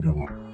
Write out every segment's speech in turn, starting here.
Good one.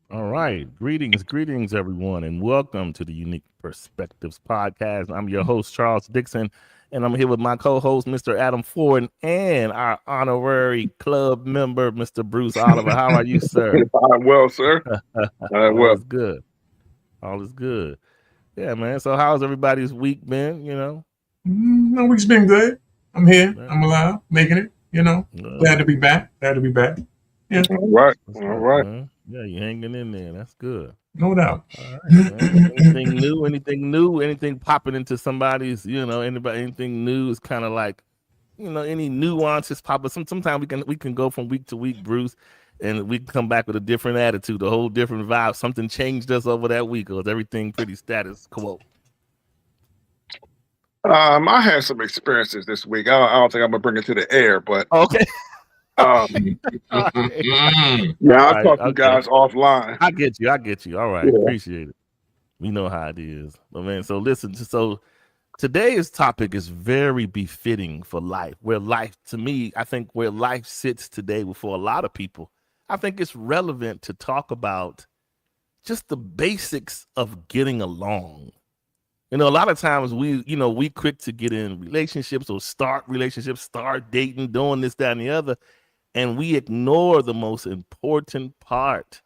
All right. Greetings, everyone, and welcome to the Unique Perspectives Podcast. I'm your host, Charles Dixon, and I'm here with my co-host, Mr. Adam Ford, and our honorary club member, Mr. Bruce Oliver. How are you, sir? I'm well, sir. All is good. All is good. Yeah, man. So how's everybody's week been, you know? My week's been good. I'm here. I'm alive, making it, you know. Glad to be back. Yeah. All right. Man. Yeah, you're hanging in there. That's good. No doubt. All right, man. Anything new? Anything popping into somebody's, anything new is kind of like, any nuances pop up. Sometimes we can go from week to week, Bruce, and we can come back with a different attitude, a whole different vibe. Something changed us over that week, or is everything pretty status quo? I had some experiences this week. I don't think I'm gonna bring it to the air, but okay. I'll talk to you guys offline. I get you. All right, yeah. Appreciate it. We know how it is, but man. So listen. So today's topic is very befitting for life. I think where life sits today for a lot of people, I think it's relevant to talk about just the basics of getting along. A lot of times we quick to get in relationships or start dating, doing this, that, and the other. And we ignore the most important part.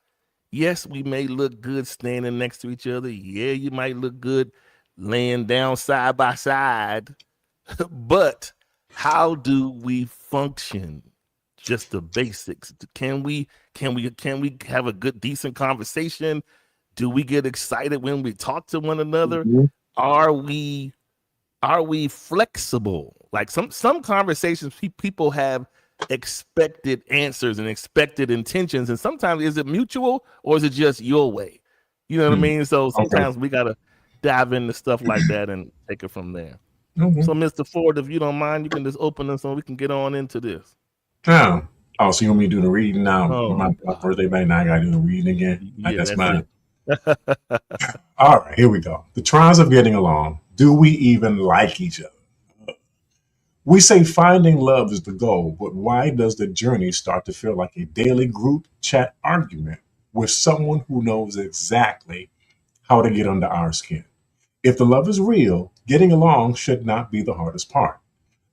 Yes, we may look good standing next to each other. Yeah, you might look good laying down side by side. But how do we function? Just the basics. Can we have a good, decent conversation? Do we get excited when we talk to one another? Mm-hmm. Are we flexible? Like some conversations people have expected answers and expected intentions, and sometimes is it mutual or is it just your way? You know what I mean? So sometimes we gotta dive into stuff like that and take it from there. Mm-hmm. So Mr. Ford, if you don't mind, you can just open us so we can get on into this. So you want me to do the reading now? My birthday back now, I gotta do the reading again. Yeah, that's mine. All right, here we go. The trials of getting along. Do we even like each other? We say finding love is the goal, but why does the journey start to feel like a daily group chat argument with someone who knows exactly how to get under our skin? If the love is real, getting along should not be the hardest part.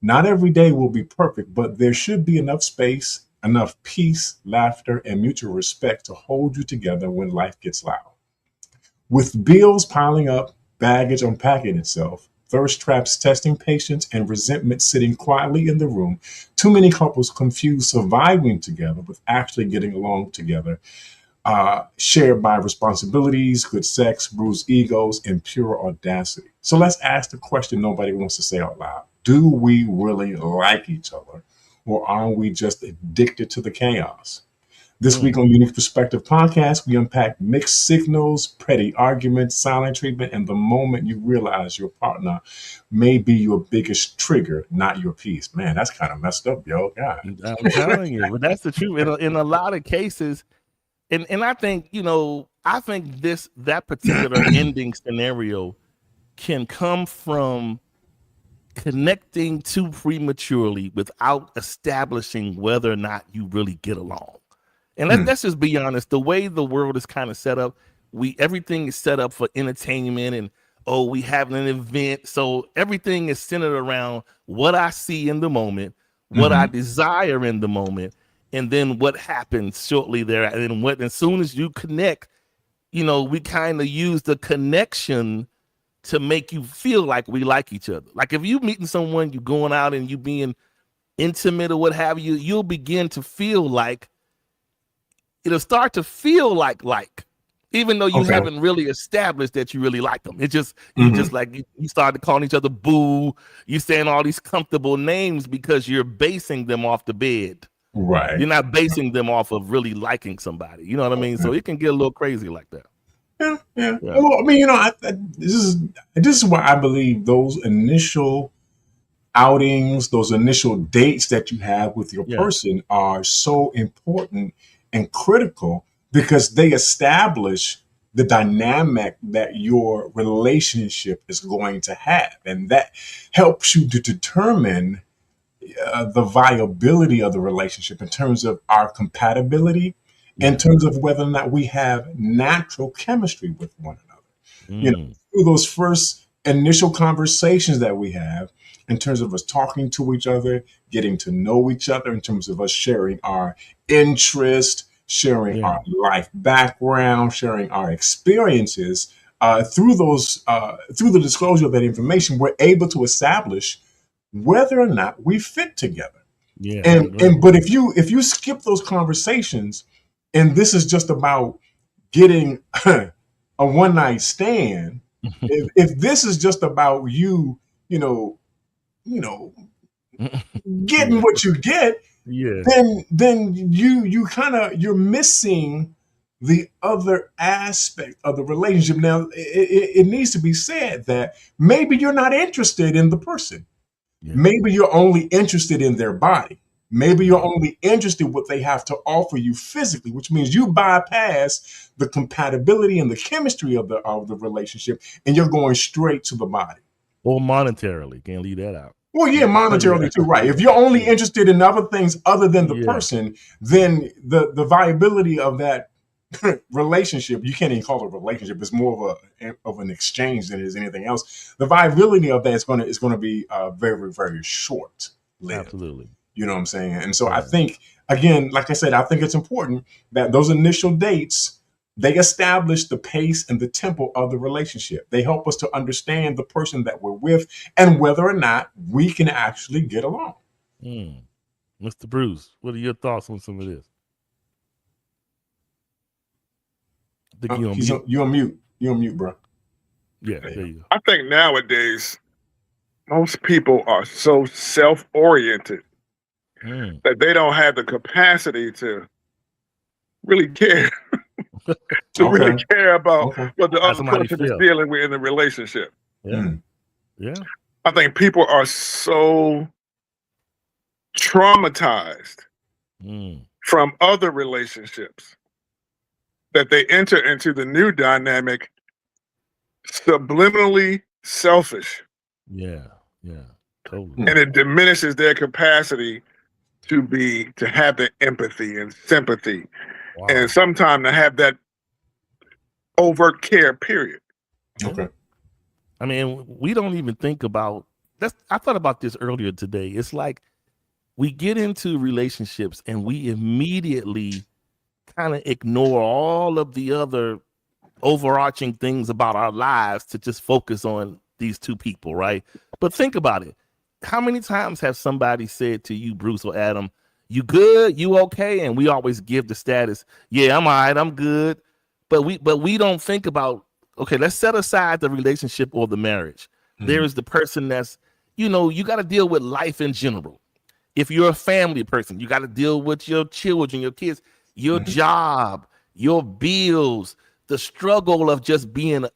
Not every day will be perfect, but there should be enough space, enough peace, laughter, and mutual respect to hold you together when life gets loud. With bills piling up, baggage unpacking itself, thirst traps testing patience, and resentment sitting quietly in the room, too many couples confuse surviving together with actually getting along together, shared by responsibilities, good sex, bruised egos, and pure audacity. So let's ask the question nobody wants to say out loud. Do we really like each other, or are we just addicted to the chaos? This week on Unique Perspective Podcast, we unpack mixed signals, petty arguments, silent treatment, and the moment you realize your partner may be your biggest trigger, not your peace. Man, that's kind of messed up, yo. God. I'm telling you, but that's the truth. In a lot of cases, and I think, that particular ending scenario can come from connecting too prematurely without establishing whether or not you really get along. And let's just be honest, the way the world is kind of set up, everything is set up for entertainment and we have an event. So everything is centered around what I see in the moment, what I desire in the moment, and then what happens shortly there. And as soon as you connect, we kind of use the connection to make you feel like we like each other. Like if you meeting someone, you going out and you being intimate or what have you, you'll begin to feel like, it'll start to feel like, even though you haven't really established that you really like them. It just, you just like, you started calling each other boo. You saying all these comfortable names because you're basing them off the bed. Right. You're not basing them off of really liking somebody. You know what I mean? So it can get a little crazy like that. Yeah. Well, I mean, this is why I believe those initial outings, those initial dates that you have with your person are so important and critical, because they establish the dynamic that your relationship is going to have. And that helps you to determine the viability of the relationship in terms of our compatibility, in terms of whether or not we have natural chemistry with one another. Through those first initial conversations that we have, in terms of us talking to each other, getting to know each other, in terms of us sharing our interest, sharing our life background, sharing our experiences, through the disclosure of that information, we're able to establish whether or not we fit together. But if you skip those conversations, and this is just about getting a one night stand, if this is just about you getting what you get, then you're missing the other aspect of the relationship. Now, it needs to be said that maybe you're not interested in the person. Maybe you're only interested in their body. Maybe you're only interested in what they have to offer you physically, which means you bypass the compatibility and the chemistry of the relationship, and you're going straight to the body. Or monetarily, can't leave that out. Well, yeah, monetarily too, right. If you're only interested in other things other than the person, then the viability of that relationship, you can't even call it a relationship. It's more of an exchange than it is anything else. The viability of that is going to be very, very short lived. Absolutely. You know what I'm saying? And so I think, again, like I said, I think it's important that those initial dates, they establish the pace and the tempo of the relationship. They help us to understand the person that we're with and whether or not we can actually get along. Mr. Bruce, what are your thoughts on some of this? You're on mute. You're on mute, bro. Yeah, there you go. I think nowadays, most people are so self-oriented that they don't have the capacity to really care. Really care about what the other person is dealing with in the relationship. Yeah. I think people are so traumatized from other relationships that they enter into the new dynamic subliminally selfish. Yeah, totally. And it diminishes their capacity to have the empathy and sympathy, and sometimes to have that overt care, period. Okay. I mean, we don't even think about that. I thought about this earlier today. It's like we get into relationships and we immediately kind of ignore all of the other overarching things about our lives to just focus on these two people, right? But think about it. How many times have somebody said to you, Bruce or Adam, you good? You okay? And we always give the status, yeah, I'm all right, I'm good. But we don't think about, okay, let's set aside the relationship or the marriage. There is the person that's, you got to deal with life in general. If you're a family person, you got to deal with your children, your kids, your job, your bills, the struggle of just being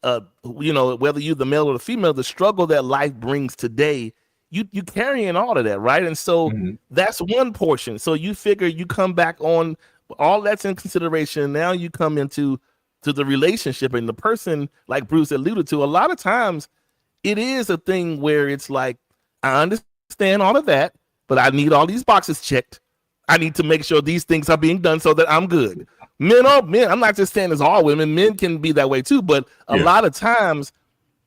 whether you're the male or the female, the struggle that life brings today, you carrying all of that, right? And so that's one portion. So you figure you come back on all that's in consideration. Now you come into the relationship, and the person, like Bruce alluded to, a lot of times it is a thing where it's like, I understand all of that, but I need all these boxes checked. I need to make sure these things are being done so that I'm good. Men, I'm not just saying it's all women. Men can be that way too, but a lot of times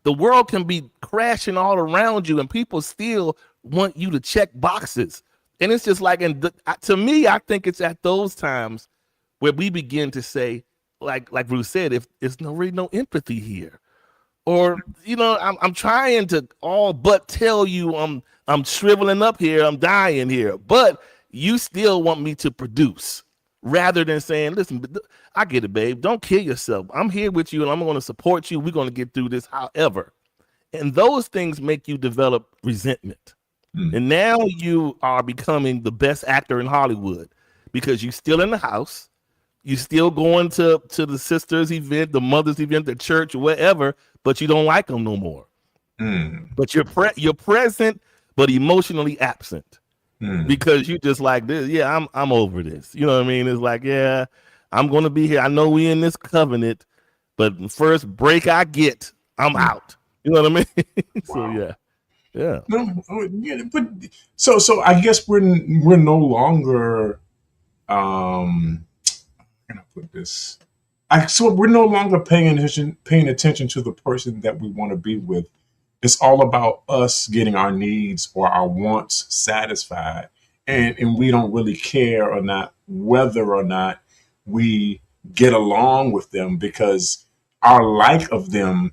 the world can be crashing all around you and people still want you to check boxes. And it's just like, to me, I think it's at those times where we begin to say, like Bruce said, if there's really no empathy here, or I'm trying to all but tell you I'm shriveling up here, I'm dying here, but you still want me to produce, rather than saying, listen, I get it, babe, don't kill yourself. I'm here with you and I'm going to support you. We're going to get through this, however. And those things make you develop resentment. And now you are becoming the best actor in Hollywood because you're still in the house. You still going to the sister's event, the mother's event, the church, or whatever, but you don't like them no more. But you're present, but emotionally absent because you just like this. Yeah, I'm over this. You know what I mean? It's like, yeah, I'm going to be here. I know we in this covenant, but the first break I get, I'm out. You know what I mean? So yeah. No, but so I guess we're no longer how can I put this? So we're no longer paying attention to the person that we want to be with. It's all about us getting our needs or our wants satisfied, and we don't really care or not whether or not we get along with them because our like of them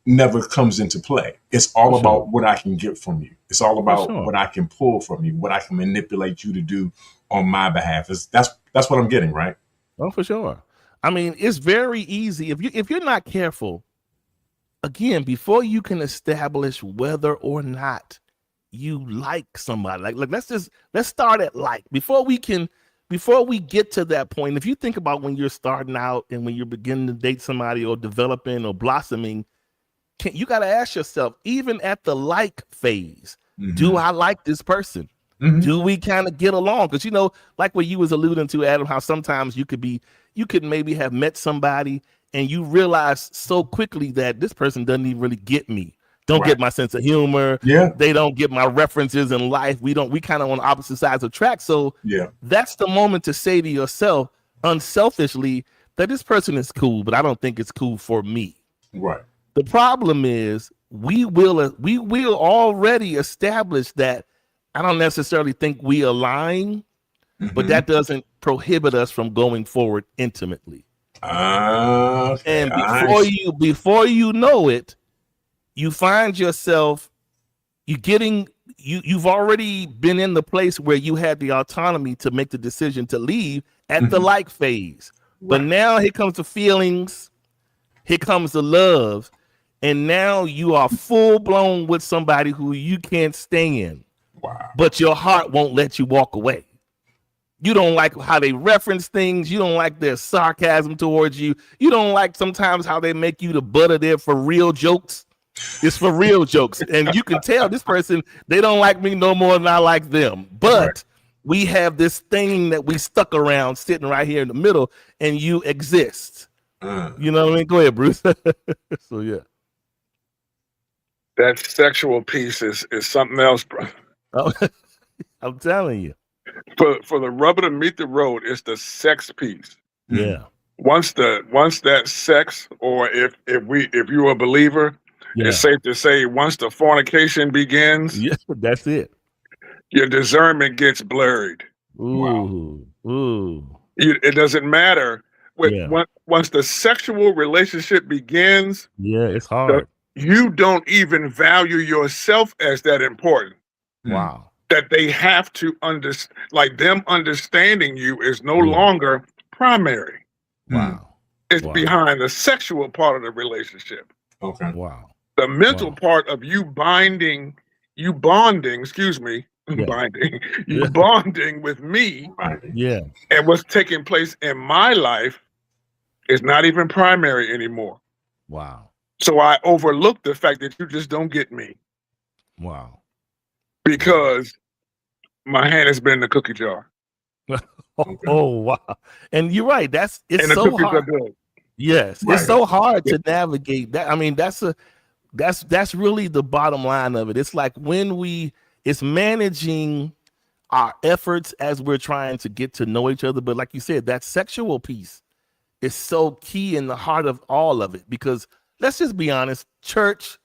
never comes into play. It's all about what I can get from you. It's all about what I can pull from you, what I can manipulate you to do on my behalf. That's what I'm getting, right? Oh, for sure. I mean, it's very easy if you're not careful. Again, before you can establish whether or not you like somebody, like let's start at like before we get to that point. If you think about when you're starting out and when you're beginning to date somebody or developing or blossoming, you got to ask yourself, even at the like phase, do I like this person? Do we kind of get along? Because, like what you was alluding to, Adam, how sometimes you could maybe have met somebody and you realize so quickly that this person doesn't even really get me. Don't get my sense of humor. Yeah. They don't get my references in life. We kind of on opposite sides of track. So that's the moment to say to yourself unselfishly that this person is cool, but I don't think it's cool for me. Right. The problem is we will already establish that I don't necessarily think we align, but that doesn't prohibit us from going forward intimately. Okay. And before you know it, you find yourself you've already been in the place where you had the autonomy to make the decision to leave at the like phase. Right. But now here comes the feelings, here comes the love. And now you are full blown with somebody who you can't stand, but your heart won't let you walk away. You don't like how they reference things. You don't like their sarcasm towards you. You don't like sometimes how they make you the butt of their for real jokes. It's for real jokes. And you can tell this person, they don't like me no more than I like them. But we have this thing that we stuck around sitting right here in the middle and you exist. You know what I mean? Go ahead, Bruce. So, yeah. That sexual piece is something else, bro. Oh, I'm telling you. For the rubber to meet the road, it's the sex piece. Yeah. Once that sex, or if you're a believer, it's safe to say once the fornication begins, that's it. Your discernment gets blurred. Ooh. It doesn't matter. Once the sexual relationship begins, it's hard. You don't even value yourself as that important. Wow. That they have to understand, like them understanding you is no longer primary. Wow. It's behind the sexual part of the relationship. Okay. Wow. The mental part of you bonding with me. Yeah. And what's taking place in my life is not even primary anymore. Wow. So I overlook the fact that you just don't get me. Wow. Because my hand has been in the cookie jar. Oh, wow. And you're right. It's so hard. Yes. Right. It's so hard to navigate that. I mean, that's really the bottom line of it. It's like when we it's managing our efforts as we're trying to get to know each other. But like you said, that sexual piece is so key in the heart of all of it, because let's just be honest, church,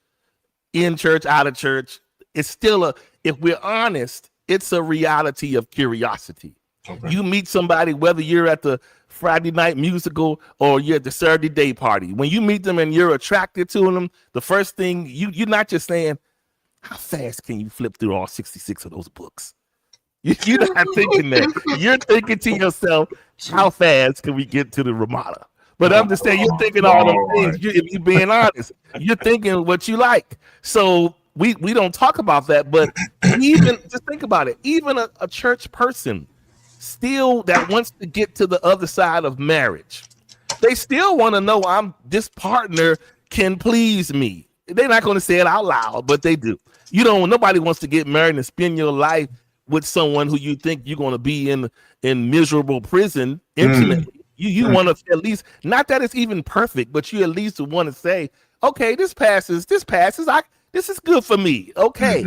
in church, out of church, it's still if we're honest, it's a reality of curiosity. Okay. You meet somebody, whether you're at the Friday night musical or you're at the Saturday day party, when you meet them and you're attracted to them, the first thing you're not just saying, how fast can you flip through all 66 of those books? You're not thinking that. You're thinking to yourself, how fast can we get to the Ramada? But I'm just saying, you're thinking all those things. If you're being honest, you're thinking what you like. So we don't talk about that. But even just think about it. Even a church person still that wants to get to the other side of marriage, they still want to know this partner can please me. They're not going to say it out loud, but they do. Nobody wants to get married and spend your life with someone who you think you're going to be in miserable prison intimately. You want to at least, not that it's even perfect, but you at least want to say, okay, this passes. This is good for me. Okay,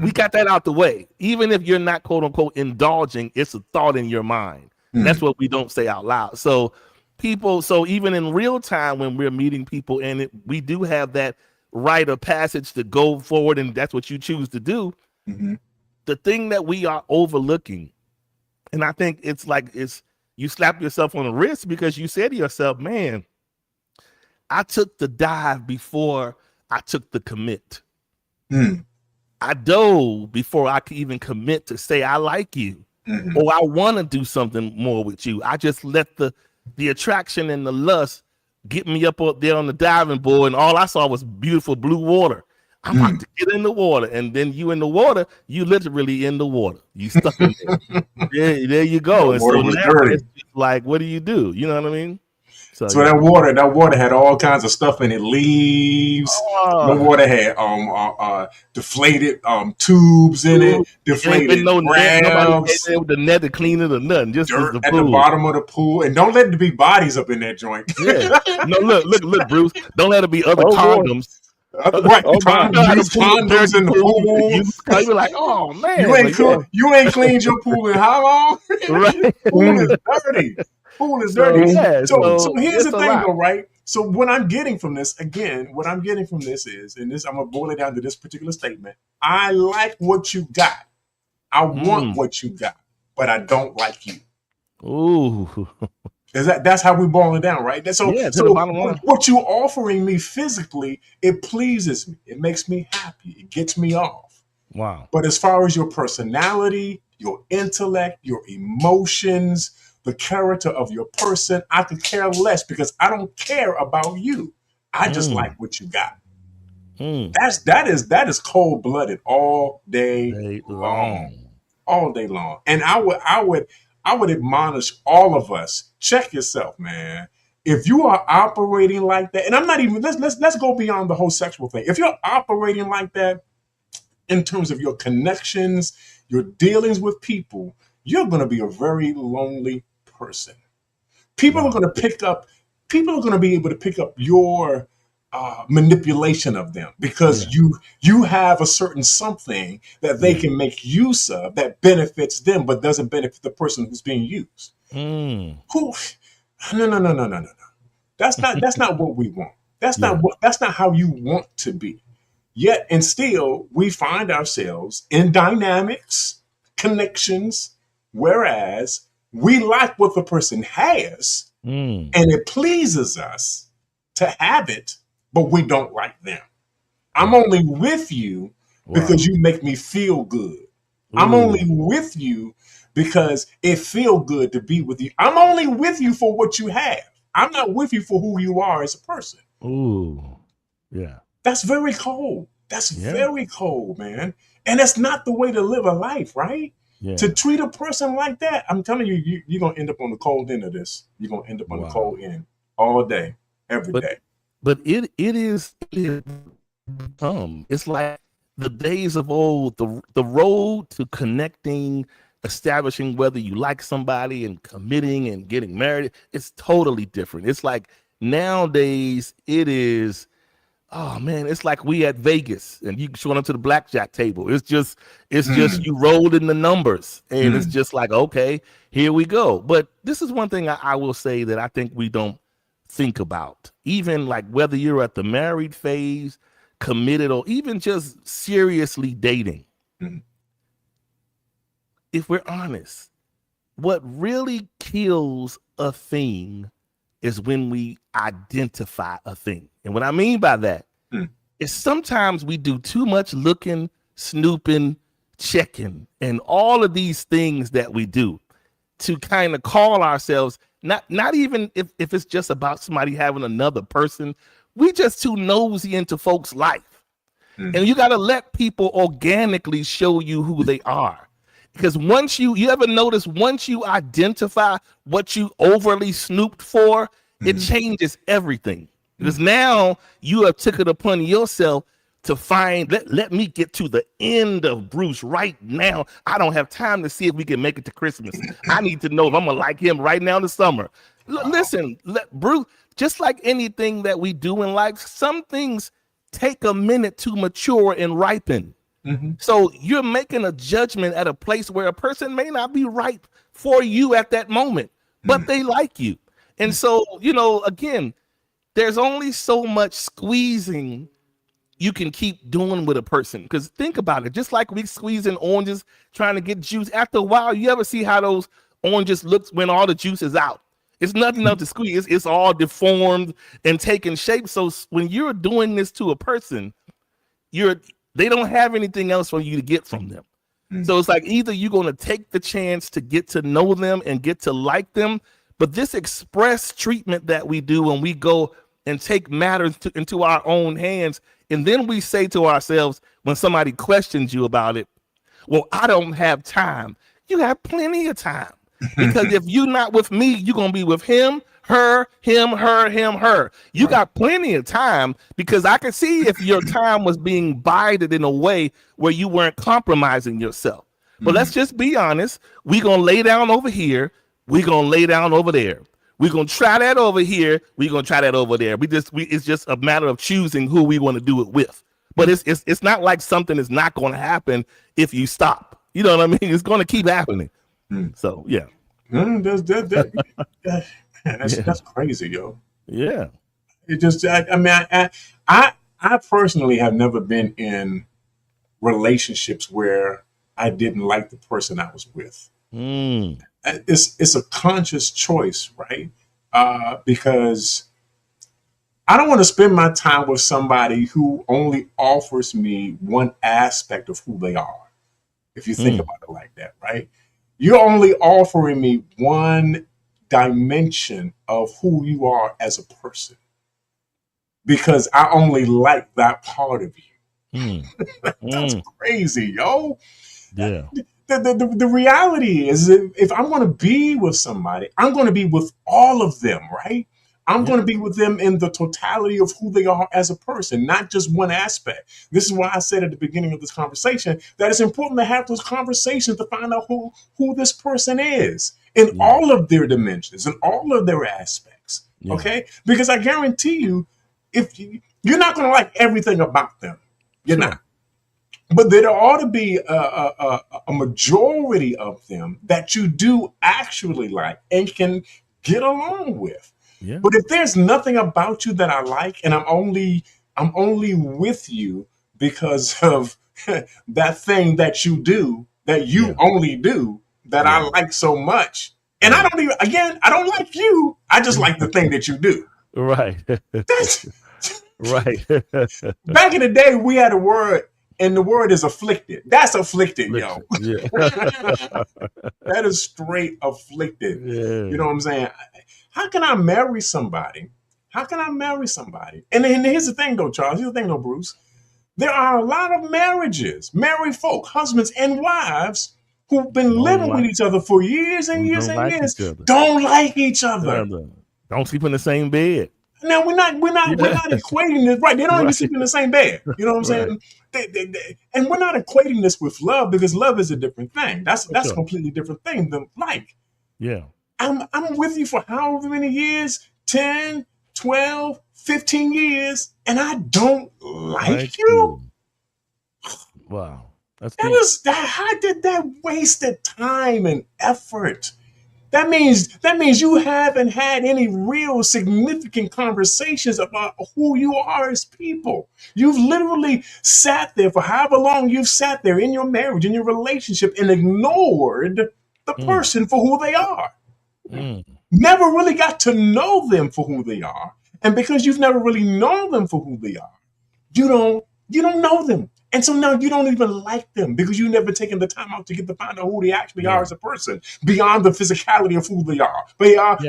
we got that out the way. Even if you're not quote unquote indulging, it's a thought in your mind. That's what we don't say out loud. So even in real time when we're meeting people and we do have that rite of passage to go forward, and that's what you choose to do. The thing that we are overlooking, and I think it's you slap yourself on the wrist because you said to yourself, man, I took the dive before I took the commit. I dove before I could even commit to say I like you or I want to do something more with you. I just let the attraction and the lust get me up there on the diving board, and all I saw was beautiful blue water. I'm about to get in the water, and then you in the water, you literally in the water. You stuck in there. There you go. And so now it's just like, what do? You know what I mean? So that water had all kinds of stuff in it, leaves. The water had deflated tubes in it, deflated crabs. The net to clean it or nothing, just dirt at the bottom of the pool. And don't let there be bodies up in that joint. Yeah. No, look, Bruce. Don't let it be other condoms. Right, condoms in the pool. You're like, oh man, you ain't cleaned your pool in how long? Right. Pool is dirty. So here's the thing, though, right? So what I'm getting from this, is, and this I'm gonna boil it down to this particular statement: I like what you got. I want what you got, but I don't like you. Ooh. That's how we boil it down, right? So what you offering me physically, it pleases me. It makes me happy. It gets me off. Wow. But as far as your personality, your intellect, your emotions, the character of your person, I could care less because I don't care about you. I just like what you got. That is cold-blooded all day long. All day long. And I would admonish all of us, check yourself, man. If you are operating like that, and I'm not even, let's go beyond the whole sexual thing. If you're operating like that in terms of your connections, your dealings with people, you're going to be a very lonely person. People are going to be able to pick up your manipulation of them because you have a certain something that they can make use of that benefits them but doesn't benefit the person who's being used. No. That's not what we want. That's not how you want to be. Yet and still we find ourselves in dynamics, connections, whereas we like what the person has and it pleases us to have it, but we don't like them. I'm only with you because you make me feel good. I'm only with you because it feels good to be with you. I'm only with you for what you have. I'm not with you for who you are as a person. Ooh, yeah. That's very cold. That's very cold, man. And that's not the way to live a life, right? Yeah. To treat a person like that, I'm telling you, you're going to end up on the cold end of this. You're going to end up on the cold end all day, every day. But it is it's like the days of old, the road to connecting, establishing whether you like somebody and committing and getting married, it's totally different. It's like nowadays it is oh man, it's like we at Vegas and you showing up to the blackjack table. It's just you rolled in the numbers and it's just like, okay, here we go. But this is one thing I will say that I think we don't think about. Even like whether you're at the married phase, committed, or even just seriously dating. If we're honest, what really kills a thing is when we identify a thing. And what I mean by that is sometimes we do too much looking, snooping, checking, and all of these things that we do to kind of call ourselves, not even if it's just about somebody having another person, we just too nosy into folks' life. And you got to let people organically show you who they are. Because once you ever notice, once you identify what you overly snooped for, it changes everything. Because now you have took it upon yourself to find, let me get to the end of Bruce right now. I don't have time to see if we can make it to Christmas. I need to know if I'm going to like him right now in the summer. Listen, Bruce, just like anything that we do in life, some things take a minute to mature and ripen. So you're making a judgment at a place where a person may not be right for you at that moment, but they like you. And so, again, there's only so much squeezing you can keep doing with a person. Because think about it, just like we squeezing oranges trying to get juice, after a while, you ever see how those oranges look when all the juice is out? It's nothing else to squeeze. It's all deformed and taking shape. So when you're doing this to a person, they don't have anything else for you to get from them. So it's like either you're going to take the chance to get to know them and get to like them, but this express treatment that we do when we go and take matters into our own hands, and then we say to ourselves when somebody questions you about it, well, I don't have time. You have plenty of time. Because if you're not with me, you're going to be with him, her, him, her, him, her. You got plenty of time, because I can see if your time was being bided in a way where you weren't compromising yourself. But let's just be honest. We're going to lay down over here. We're going to lay down over there. We're going to try that over here. We're going to try that over there. It's just a matter of choosing who we want to do it with. But it's not like something is not going to happen if you stop. You know what I mean? It's going to keep happening. So yeah, that's crazy, yo. Yeah, it just I personally have never been in relationships where I didn't like the person I was with. It's a conscious choice, right? Because I don't want to spend my time with somebody who only offers me one aspect of who they are. If you think about it like that, right? You're only offering me one dimension of who you are as a person, because I only like that part of you. That's crazy, yo. Yeah. The reality is, if I'm going to be with somebody, I'm going to be with all of them, right? I'm going to be with them in the totality of who they are as a person, not just one aspect. This is why I said at the beginning of this conversation that it's important to have those conversations to find out who this person is in all of their dimensions and all of their aspects. Okay? Because I guarantee you, if you're not going to like everything about them, you're not. But there ought to be a majority of them that you do actually like and can get along with. Yeah. But if there's nothing about you that I like, and I'm only with you because of that thing that you do, that you only do, that I like so much, and I don't like you. I just like the thing that you do. Right. Right. Back in the day, we had a word, and the word is afflicted. That's afflicted, yo. Yeah. That is straight afflicted. Yeah. You know what I'm saying? How can I marry somebody? And here's the thing, though, Charles. Here's the thing, though, Bruce. There are a lot of marriages, married folk, husbands and wives, who've been living with each other for years and years and years, don't like each other. Don't sleep in the same bed. Now we're not equating this, right? They don't even sleep in the same bed. You know what I'm saying? And we're not equating this with love, because love is a different thing. That's a completely different thing than like. Yeah. I'm with you for however many years, 10, 12, 15 years and I don't like you? Wow. That's that deep. is that. How did that wasted time and effort? That means you haven't had any real significant conversations about who you are as people. You've literally sat there for however long you've sat there in your marriage, in your relationship, and ignored the person for who they are. Never really got to know them for who they are. And because you've never really known them for who they are, you don't know them. And so now you don't even like them because you've never taken the time out to get to find out who they actually are as a person, beyond the physicality of who they are,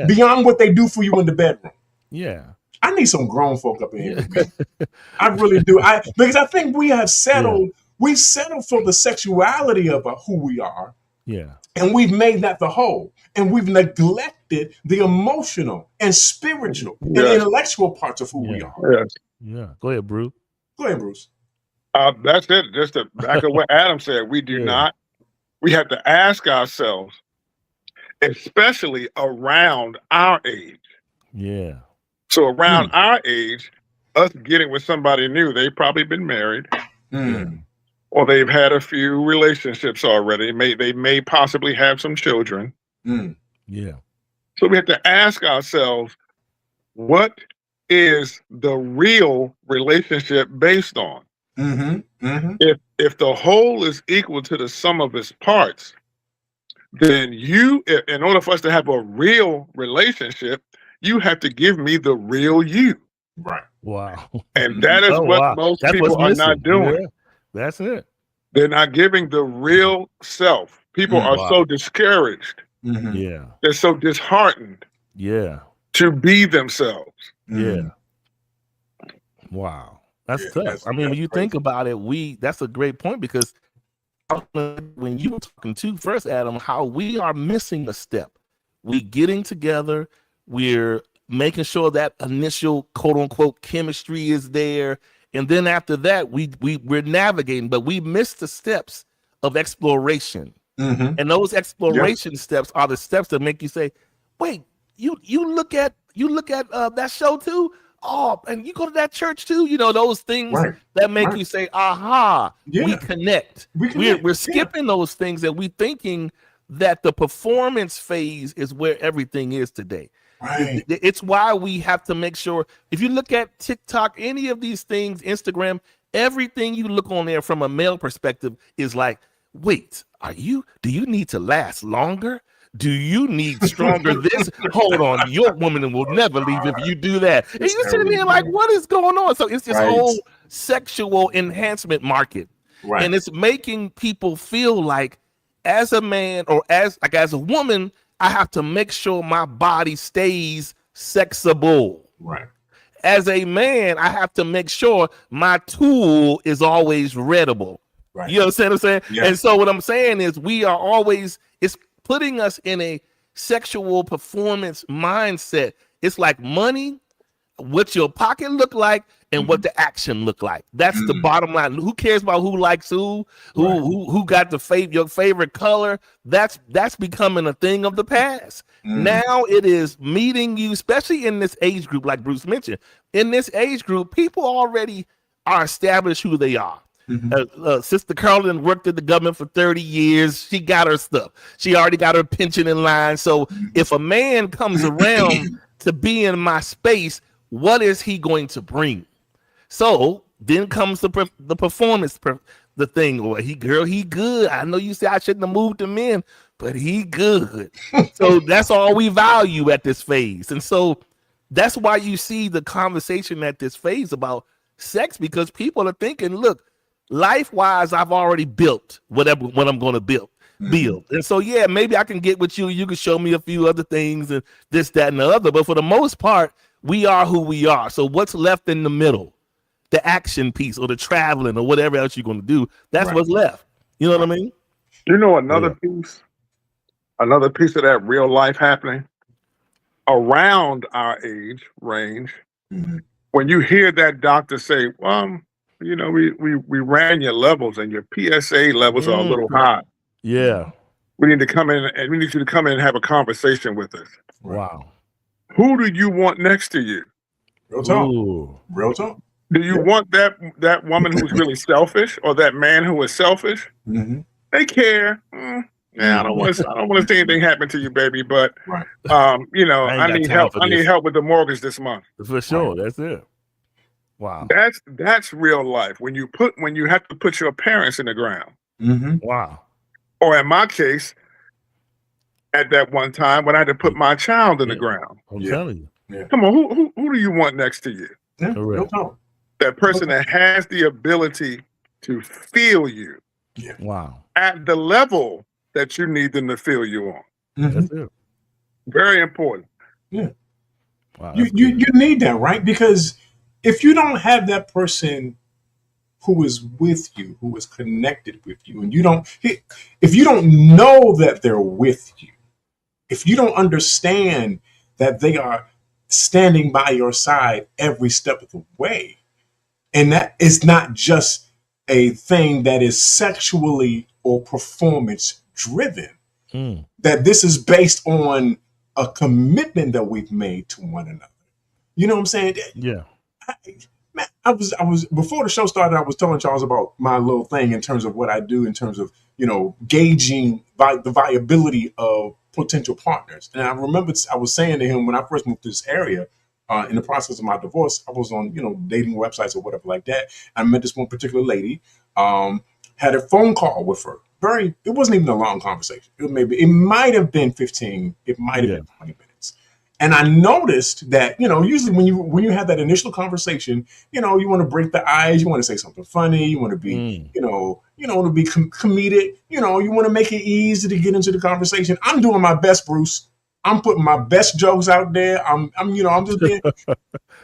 beyond what they do for you in the bedroom. Yeah. I need some grown folk up in here with me. I really do. Because I think we have settled, we've settled for the sexuality of who we are. Yeah. And we've made that the whole. And we've neglected the emotional and spiritual and intellectual parts of who we are. Yes. Yeah. Go ahead, Bruce. Go ahead, Bruce. That's it. Just to back up what Adam said, we do not. We have to ask ourselves, especially around our age. Yeah. So around our age, us getting with somebody new, they've probably been married, or they've had a few relationships already. They may possibly have some children. Yeah. So we have to ask ourselves, what is the real relationship based on? If the whole is equal to the sum of its parts, then in order for us to have a real relationship, you have to give me the real you. Right. Wow. And that is what most people are not doing. Yeah. That's it. They're not giving the real self. People are so discouraged. Yeah. They're so disheartened. Yeah. To be themselves. Yeah. Wow. That's tough. I mean, when you think about it, that's a great point, because when you were talking to first, Adam, how we are missing a step. We getting together, we're making sure that initial quote unquote chemistry is there. And then after that, we're navigating, but we missed the steps of exploration. And those exploration steps are the steps that make you say, wait, you look at that show too? Oh, and you go to that church too? You know, those things that make you say, aha, we connect. We're skipping those things, and we thinking that the performance phase is where everything is today. Right. It's why we have to make sure, if you look at TikTok, any of these things, Instagram, everything you look on there from a male perspective is like, wait, do you need to last longer? Do you need stronger this? Hold on, your woman will never leave if you do that. And you sitting there like, what is going on? So it's this whole sexual enhancement market. Right. And it's making people feel like, as a man or as a woman, I have to make sure my body stays sexable. Right. As a man, I have to make sure my tool is always readable. Right. You understand what I'm saying? Yeah. And so what I'm saying is it's putting us in a sexual performance mindset. It's like money, what your pocket look like, and what the action look like. That's the bottom line. Who cares about who likes who got your favorite color? That's becoming a thing of the past. Now it is meeting you, especially in this age group, like Bruce mentioned. In this age group, people already are established who they are. Sister Carolyn worked at the government for 30 years. She got her stuff. She already got her pension in line. So if a man comes around to be in my space, what is he going to bring? So then comes the performance, the thing. Or he good. I know you say I shouldn't have moved him in, but he good. So that's all we value at this phase. And so that's why you see the conversation at this phase about sex, because people are thinking, look, life-wise, I've already built what I'm going to build. And so, yeah, maybe I can get with you. You can show me a few other things and this, that, and the other. But for the most part, we are who we are. So what's left in the middle, the action piece or the traveling or whatever else you're going to do, that's what's left. You know what I mean? You know, another piece of that real life happening around our age range, when you hear that doctor say, you know, we ran your levels and your PSA levels are a little high. Yeah. We need you to come in and have a conversation with us. Wow. Who do you want next to you? Real talk. Ooh. Real talk. Do you want that woman who's really selfish, or that man who is selfish? Mm-hmm. They care. Yeah, I don't want to see anything happen to you, baby. But Right. I need help. I need help with the mortgage this month. For sure. That's it. Wow. That's real life. When you have to put your parents in the ground. Mm-hmm. Wow. Or in my case, at that one time when I had to put my child in the ground. I'm telling you. Yeah. Come on, who do you want next to you? Yeah. Real talk. That person that has the ability to feel you. Yeah. Wow. At the level that you need them to feel you on. Mm-hmm. That's it. Very important. Yeah. Wow, you need that, right? Because if you don't have that person who is with you, who is connected with you, and if you don't know that they're with you, if you don't understand that they are standing by your side every step of the way, and that is not just a thing that is sexually or performance driven, that this is based on a commitment that we've made to one another. You know what I'm saying? Yeah. I was before the show started, I was telling Charles about my little thing in terms of what I do in terms of, gauging the viability of potential partners. And I remember I was saying to him when I first moved to this area, in the process of my divorce, I was on, dating websites or whatever like that. I met this one particular lady, had a phone call with her. It wasn't even a long conversation. It might have been 15, it might have been 20 minutes. And I noticed that, usually when you have that initial conversation, you want to break the ice, you want to say something funny, you want to be, to be comedic, you want to make it easy to get into the conversation. I'm doing my best, Bruce. I'm putting my best jokes out there. I'm just being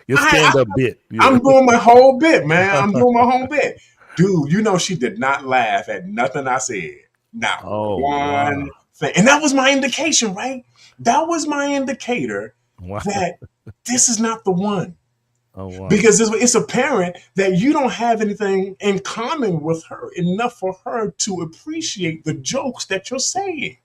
your stand-up bit. Yeah. I'm doing my whole bit, man. I'm doing my whole bit. Dude, she did not laugh at nothing I said. Not one thing. And that was my indication, right? That was my indicator that this is not the one. Oh, wow. Because it's apparent that you don't have anything in common with her enough for her to appreciate the jokes that you're saying.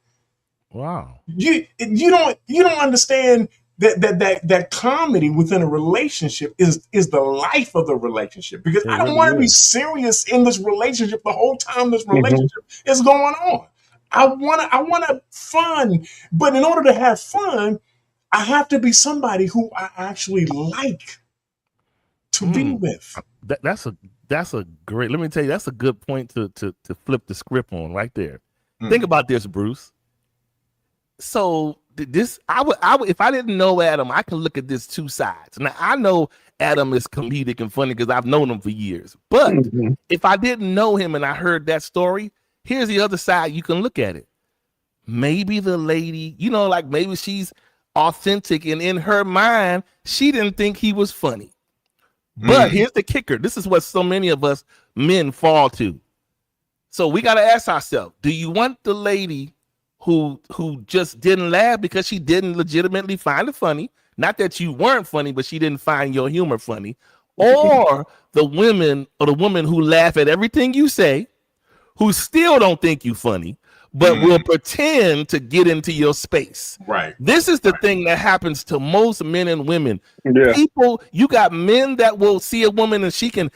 Wow. You don't understand that comedy within a relationship is the life of the relationship, because I don't want to be serious in this relationship the whole time this relationship is going on. I want to fun, but in order to have fun, I have to be somebody who I actually like to be with. That's a great. Let me tell you, that's a good point to flip the script on right there. Think about this, Bruce. So I would if I didn't know Adam, I can look at this two sides. Now I know Adam is comedic and funny because I've known him for years. But if I didn't know him and I heard that story, here's the other side. You can look at it. Maybe the lady, maybe she's authentic, and in her mind, she didn't think he was funny. But here's the kicker. This is what so many of us men fall to. So we got to ask ourselves, do you want the lady who just didn't laugh because she didn't legitimately find it funny? Not that you weren't funny, but she didn't find your humor funny. Or the women who laugh at everything you say, who still don't think you funny, but will pretend to get into your space. Right. This is the thing that happens to most men and women. Yeah. People, you got men that will see a woman and she can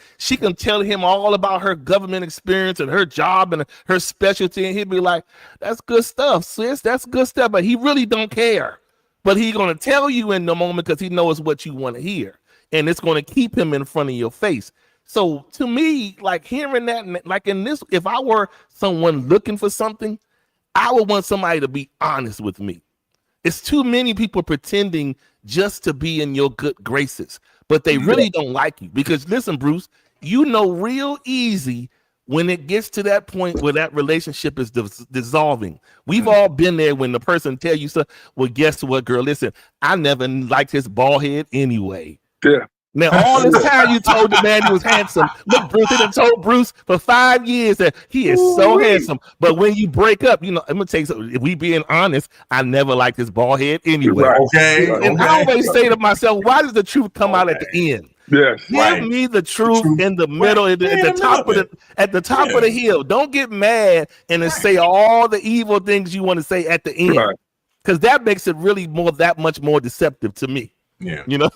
tell him all about her government experience and her job and her specialty, and he'll be like, "That's good stuff, sis. That's good stuff." But he really don't care. But he's gonna tell you in the moment because he knows what you want to hear, and it's gonna keep him in front of your face. So to me, like hearing that, like in this, if I were someone looking for something, I would want somebody to be honest with me. It's too many people pretending just to be in your good graces, but they really don't like you. Because listen, Bruce, real easy when it gets to that point where that relationship is dissolving. We've all been there when the person tell you, well, guess what, girl? Listen, I never liked his bald head anyway. Yeah. Now, all this time you told the man he was handsome. Look, Bruce, they done told Bruce for 5 years that he is so handsome. But when you break up, I'm going to tell you something. If we being honest, I never liked his bald head anyway. Right. Okay. And I always say to myself, why does the truth come out at the end? Yes. Give me the truth in the middle, at the top of the hill. Don't get mad and then say all the evil things you want to say at the end. Because that makes it really that much more deceptive to me. Yeah. Sure.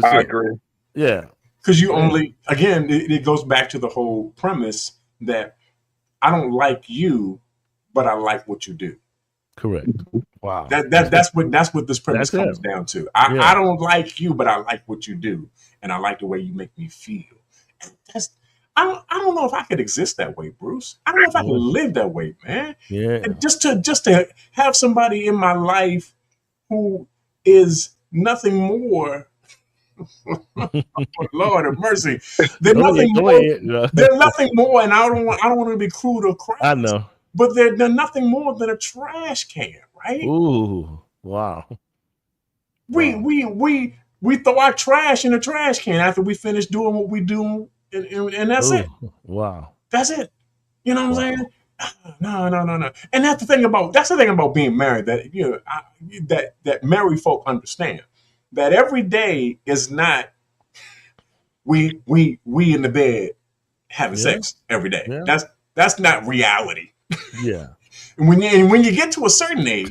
I agree. Yeah. Because you only, again, it goes back to the whole premise that I don't like you, but I like what you do. Correct. Wow. That's what this premise That's comes it. down to. Yeah. I don't like you, but I like what you do, and I like the way you make me feel. And that's I don't know if I could exist that way, Bruce. I don't know if I could live that way, man. Yeah. And just to have somebody in my life who is nothing more. Lord of mercy, they're nothing more. They're nothing more, and I don't want to be crude or crass. I know, but they're nothing more than a trash can, right? Ooh, wow. We throw our trash in the trash can after we finish doing what we do, and that's it. Wow, that's it. You know what I'm saying? No. And that's the thing about being married, that that married folk understand that every day is not we in the bed having sex every day. Yeah. That's not reality. Yeah. And when you get to a certain age,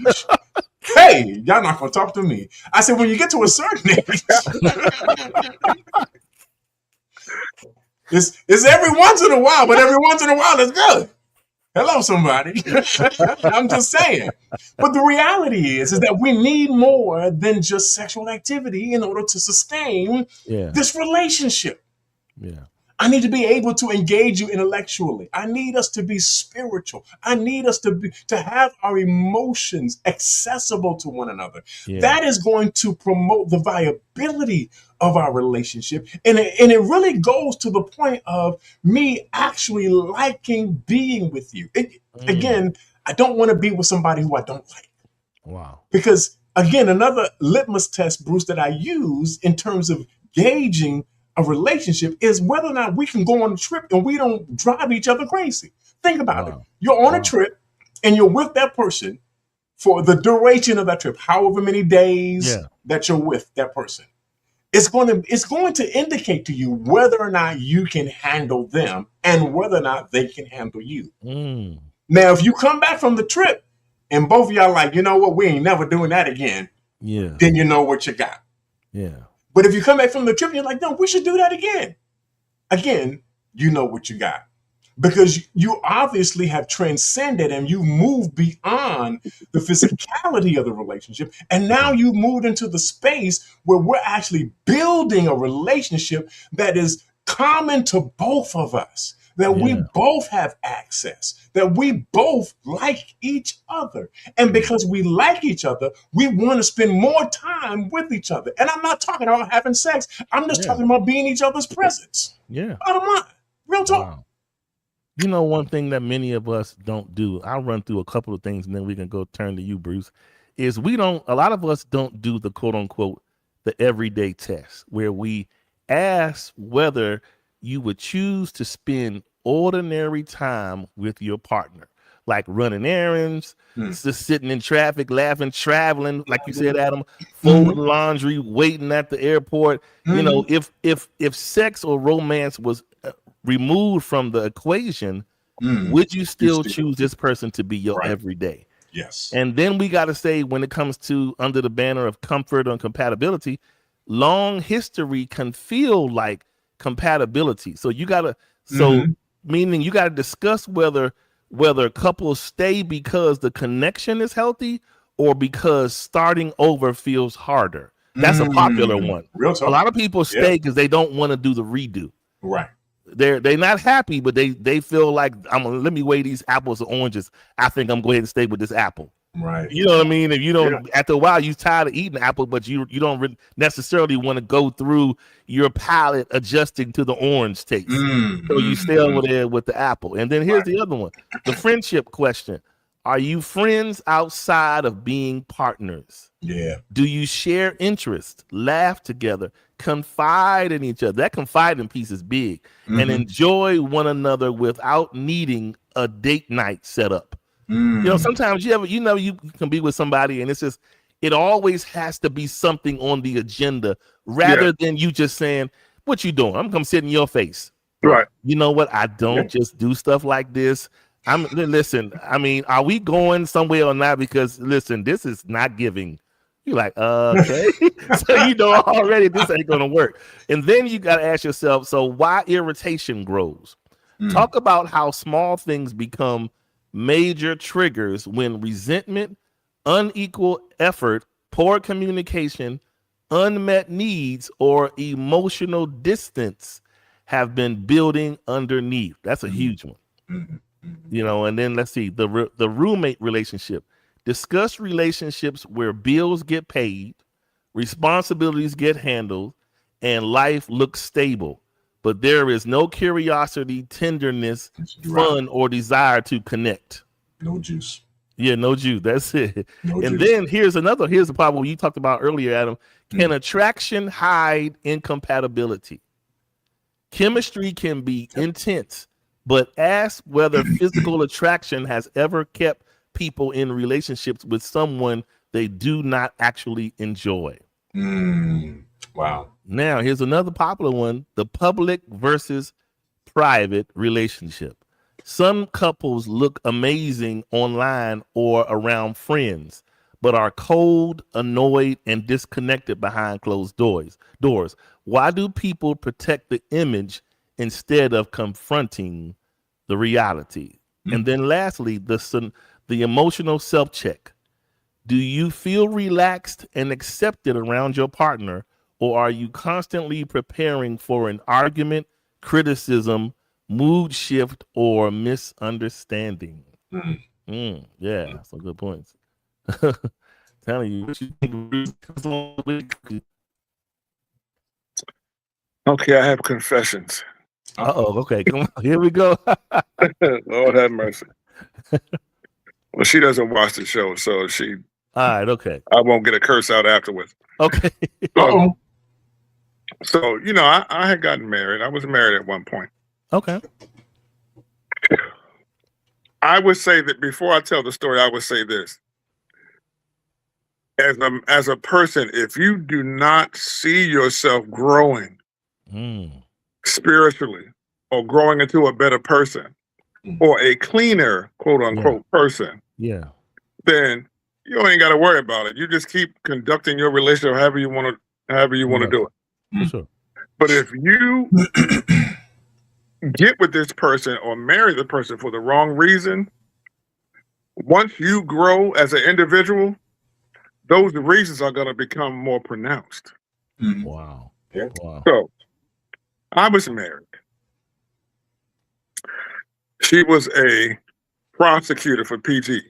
hey, y'all not gonna talk to me. I said when you get to a certain age, it's every once in a while, but every once in a while it's good. Hello, somebody. I'm just saying. But the reality is that we need more than just sexual activity in order to sustain this relationship. Yeah. I need to be able to engage you intellectually. I need us to be spiritual. I need us to have our emotions accessible to one another. Yeah. That is going to promote the viability of our relationship. And it really goes to the point of me actually liking being with you. Again, I don't want to be with somebody who I don't like. Wow. Because, again, another litmus test, Bruce, that I use in terms of gauging a relationship is whether or not we can go on a trip and we don't drive each other crazy. Think about it. You're on a trip and you're with that person for the duration of that trip, however many days that you're with that person. It's going to indicate to you whether or not you can handle them and whether or not they can handle you. Now, if you come back from the trip and both of y'all like, you know what, we ain't never doing that again, then you know what you got. Yeah. But if you come back from the trip and you're like, no, we should do that again. Again, you know what you got. Because you obviously have transcended and you moved beyond the physicality of the relationship. And now you moved into the space where we're actually building a relationship that is common to both of us. That we both have access, that we both like each other. And because we like each other, we want to spend more time with each other. And I'm not talking about having sex. I'm just talking about being each other's presence. Yeah. Bottom line. Real talk. Wow. You know, one thing that many of us don't do, I'll run through a couple of things and then we can go turn to you, Bruce, is a lot of us don't do the quote unquote, the everyday test where we ask whether you would choose to spend ordinary time with your partner, like running errands, just sitting in traffic, laughing, traveling, like you said, Adam, folding laundry, waiting at the airport. You know, if sex or romance was removed from the equation, would you still choose this person to be your everyday? Yes. And then we got to say, when it comes to under the banner of comfort and compatibility, long history can feel like compatibility. So you got to, meaning you got to discuss whether couples stay because the connection is healthy or because starting over feels harder. That's a popular one. Real talk. A lot of people stay because they don't want to do the redo. Right. They're not happy, but they feel like let me weigh these apples and oranges. I think I'm going to stay with this apple. Right. You know what I mean? If you don't, after a while, you're tired of eating apple, but you don't necessarily want to go through your palate adjusting to the orange taste. So you stay over there with the apple. And then here's the other one, the friendship question. Are you friends outside of being partners? Yeah. Do you share interests, laugh together, confide in each other? That confiding piece is big. And enjoy one another without needing a date night set up. You know, sometimes you can be with somebody and it's just, it always has to be something on the agenda rather than you just saying, what you doing? I'm gonna sit in your face. Right. You know what? I don't just do stuff like this. Listen, I mean, are we going somewhere or not? Because listen, this is not giving You're like, okay. So you know already this ain't gonna work. And then you gotta ask yourself, so why irritation grows? Talk about how small things become major triggers when resentment, unequal effort, poor communication, unmet needs, or emotional distance have been building underneath. That's a huge one. You know, and then let's see the roommate relationship. Discuss relationships where bills get paid, responsibilities get handled, and life looks stable, but there is no curiosity, tenderness, fun, or desire to connect. No juice. Yeah, no juice. That's it. No and juice. then here's the problem you talked about earlier, Adam. Can attraction hide incompatibility? Chemistry can be intense, but ask whether physical attraction has ever kept people in relationships with someone they do not actually enjoy. Wow. Now, here's another popular one, the public versus private relationship. Some couples look amazing online or around friends, but are cold, annoyed, and disconnected behind closed doors. Why do people protect the image instead of confronting the reality? And then lastly, the emotional self-check. Do you feel relaxed and accepted around your partner, or are you constantly preparing for an argument, criticism, mood shift, or misunderstanding? Yeah, some good points. Telling you what you think. Okay, I have confessions. Okay, come on, here we go. Lord have mercy. Well, she doesn't watch the show, so she. All right, okay. I won't get a curse out afterwards. Okay. So, you know, I had gotten married. I was married at one point. Okay. I would say that before I tell the story, I would say this. As a person, if you do not see yourself growing spiritually or growing into a better person or a cleaner, quote unquote, person, then you ain't got to worry about it. You just keep conducting your relationship however you want to do it. For sure. But if you get with this person or marry the person for the wrong reason, once you grow as an individual, those reasons are going to become more pronounced. Wow. Yeah. Wow. So I was married. She was a prosecutor for PG.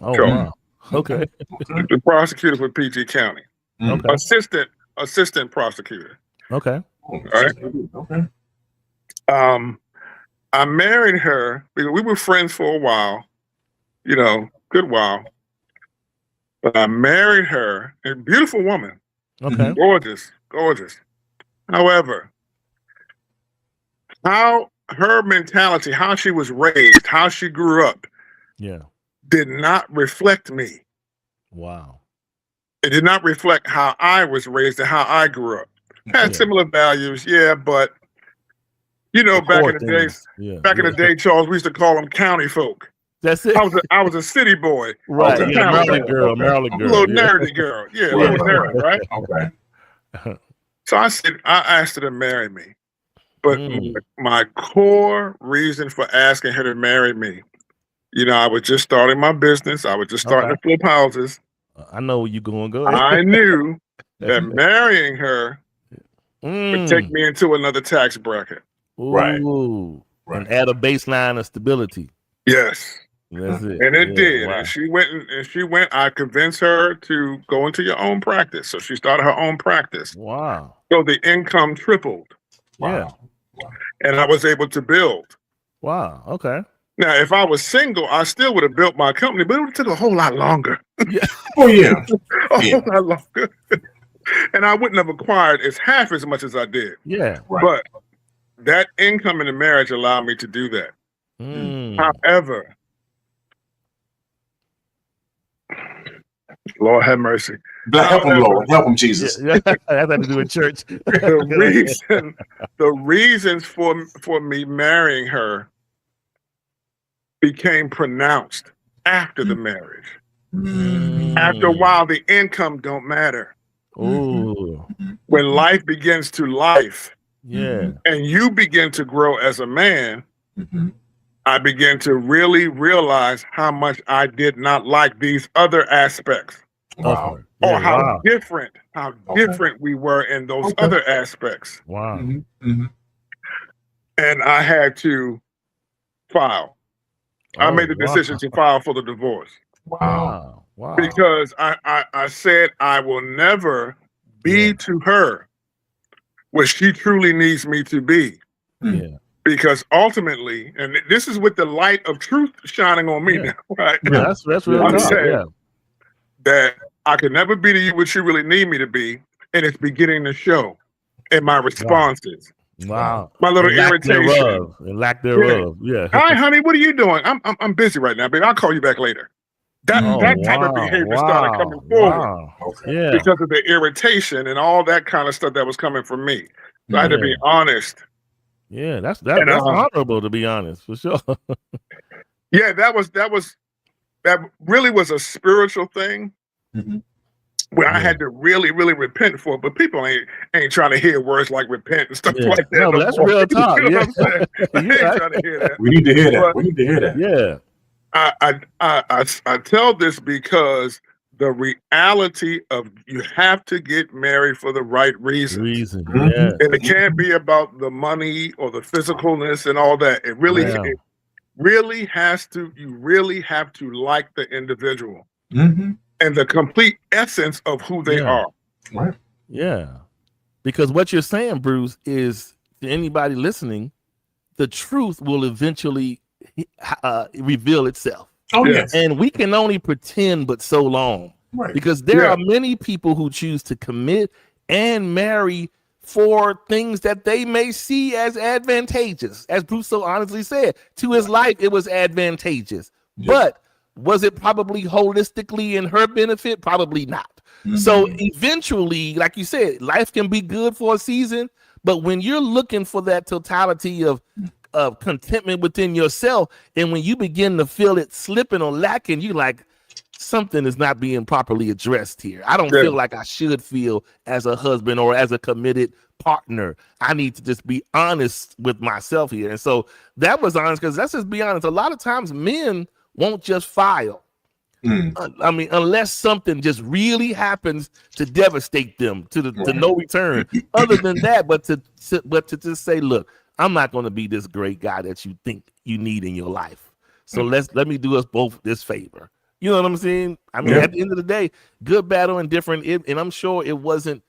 Oh, wow. Okay. The prosecutor for PG County. Okay. Assistant prosecutor. Okay. All right. Okay. I married her because we were friends for a while, you know, good while. But I married her, a beautiful woman. Okay. Gorgeous, gorgeous. However, how her mentality, how she was raised, how she grew up, did not reflect me. Wow. It did not reflect how I was raised and how I grew up. Had similar values, but you know, back in the day, Charles, we used to call them county folk. That's it. I was a city boy. Right. Maryland girl. A little nerdy girl. Yeah, a little nerd, right? Okay. So I asked her to marry me. But my core reason for asking her to marry me, you know, I was just starting my business. I was just starting to flip houses. I know where you're going. Go ahead. I knew that marrying her would take me into another tax bracket. Ooh. Right. And add a baseline of stability. Yes. That's it. And it did. Wow. And she went, I convinced her to go into your own practice. So she started her own practice. Wow. So the income tripled. Wow. And I was able to build. Wow. Okay. Now, if I was single, I still would have built my company, but it would have took a whole lot longer. Yeah. Oh, yeah. Whole lot longer. And I wouldn't have acquired half as much as I did. Yeah. Right. But that income in the marriage allowed me to do that. However, Lord have mercy. Help him, Lord. Help him, Jesus. Yeah. That had to do with church. The reasons for me marrying her became pronounced after the marriage. After a while, the income don't matter. Oh, When life begins to life, yeah. and you begin to grow as a man, I began to really realize how much I did not like these other aspects. Wow. Yeah, Or how wow. different we were in those other aspects. Wow. And I had to file. I made the decision to file for the divorce. Wow. Wow. Because I said I will never be to her what she truly needs me to be. Yeah. Because ultimately, and this is with the light of truth shining on me now, right? Yeah, that's real I'm talk. saying that I could never be to you what you really need me to be, and it's beginning to show in my responses. Wow. My little irritation. Lack thereof. Yeah. Hi, honey, what are you doing? I'm busy right now, baby. I'll call you back later. That type of behavior started coming forward because of the irritation and all that kind of stuff that was coming from me. So I had to be honest. Yeah, that's honorable, to be honest, for sure. Yeah, that really was a spiritual thing where I had to really, really repent for it. But people ain't trying to hear words like repent and stuff like that. No, but that's real talk. You know what I'm saying? I ain't trying to hear that. We need to hear that. We need to hear that. Yeah. I tell this because the reality of you have to get married for the right reasons. Yeah. And it can't be about the money or the physicalness and all that. It really has to, you really have to like the individual and the complete essence of who they are. Right. Yeah. Because what you're saying, Bruce, is to anybody listening, the truth will eventually reveal itself. Oh, yes. And we can only pretend but so long. Right. Because there are many people who choose to commit and marry for things that they may see as advantageous. As Bruce so honestly said, to his life, it was advantageous. Yeah. But was it probably holistically in her benefit? Probably not. So eventually, like you said, life can be good for a season. But when you're looking for that totality of contentment within yourself, and when you begin to feel it slipping or lacking, you like, something is not being properly addressed here. I don't feel like I should feel as a husband or as a committed partner. I need to just be honest with myself here. And so that was honest, because let's just be honest, a lot of times men won't just file. I mean, unless something just really happens to devastate them to no return. Other than that, but to just say, look, I'm not going to be this great guy that you think you need in your life. So let me do us both this favor. You know what I'm saying? I mean, at the end of the day, good, bad, or indifferent, and I'm sure it wasn't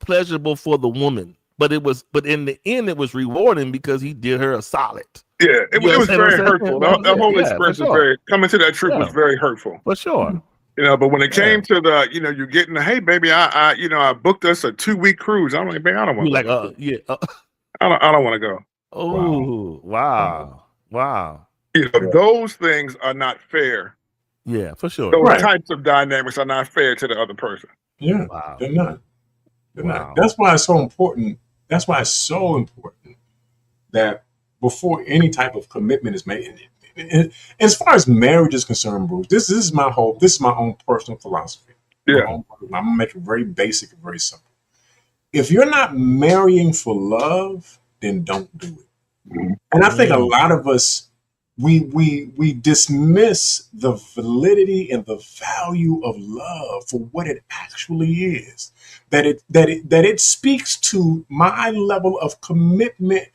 pleasurable for the woman, but in the end, it was rewarding because he did her a solid. Yeah, it was very hurtful. The whole experience was very, coming to that truth was very hurtful. For sure. You know, but when it came to the, you know, you're getting the, hey, baby, I booked us a 2-week cruise. I'm like, baby, I don't want to go. I don't want to go. Oh, wow. You know, those things are not fair. Yeah, for sure. Those types of dynamics are not fair to the other person. Yeah, they're not. They're not. That's why it's so important. That's why it's so important that before any type of commitment is made, and as far as marriage is concerned, Bruce, this is my own personal philosophy. Yeah, I'm gonna make it very basic and very simple. If you're not marrying for love, then don't do it. And I think a lot of us, we dismiss the validity and the value of love for what it actually is. That it speaks to my level of commitment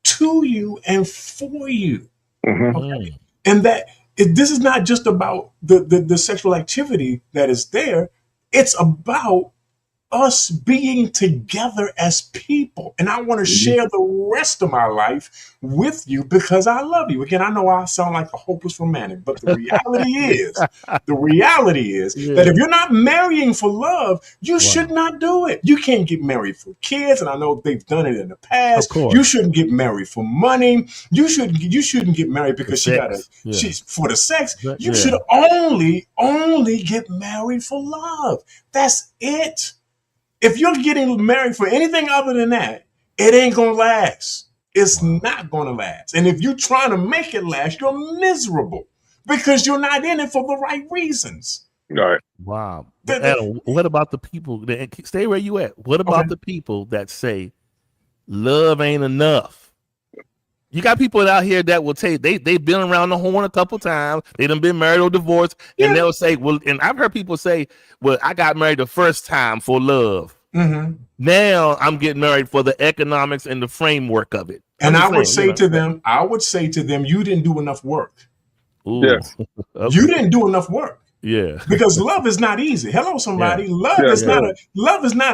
to you and for you. Okay? And that this is not just about the sexual activity that is there. It's about us being together as people. And I want to share the rest of my life with you because I love you. Again, I know I sound like a hopeless romantic, but the reality is that if you're not marrying for love, you should not do it. You can't get married for kids. And I know they've done it in the past. You shouldn't get married for money. You shouldn't get married because she's for the sex. You should only get married for love. That's it. If you're getting married for anything other than that, it ain't going to last. It's not going to last. And if you're trying to make it last, you're miserable because you're not in it for the right reasons. Right. Wow. But Adam, what about the people that stay where you at? What about the people that say love ain't enough? You got people out here that will tell you they've been around the horn a couple times. They done been married or divorced, and they'll say, well, and I've heard people say, well, I got married the first time for love. Now I'm getting married for the economics and the framework of it. And I would say to them, you didn't do enough work. Ooh. Yes. Okay. You didn't do enough work. Yeah. Because love is not easy. Hello, somebody. Love is not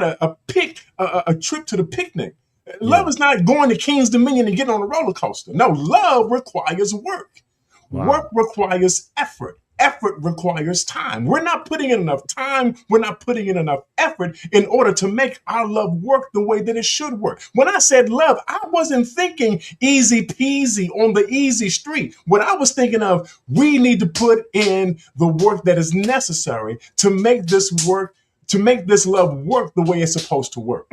a trip to the picnic. Love is not going to King's Dominion and getting on a roller coaster. No, love requires work. Wow. Work requires effort. Effort requires time. We're not putting in enough time. We're not putting in enough effort in order to make our love work the way that it should work. When I said love, I wasn't thinking easy peasy on the easy street. What I was thinking of, we need to put in the work that is necessary to make this work, to make this love work the way it's supposed to work.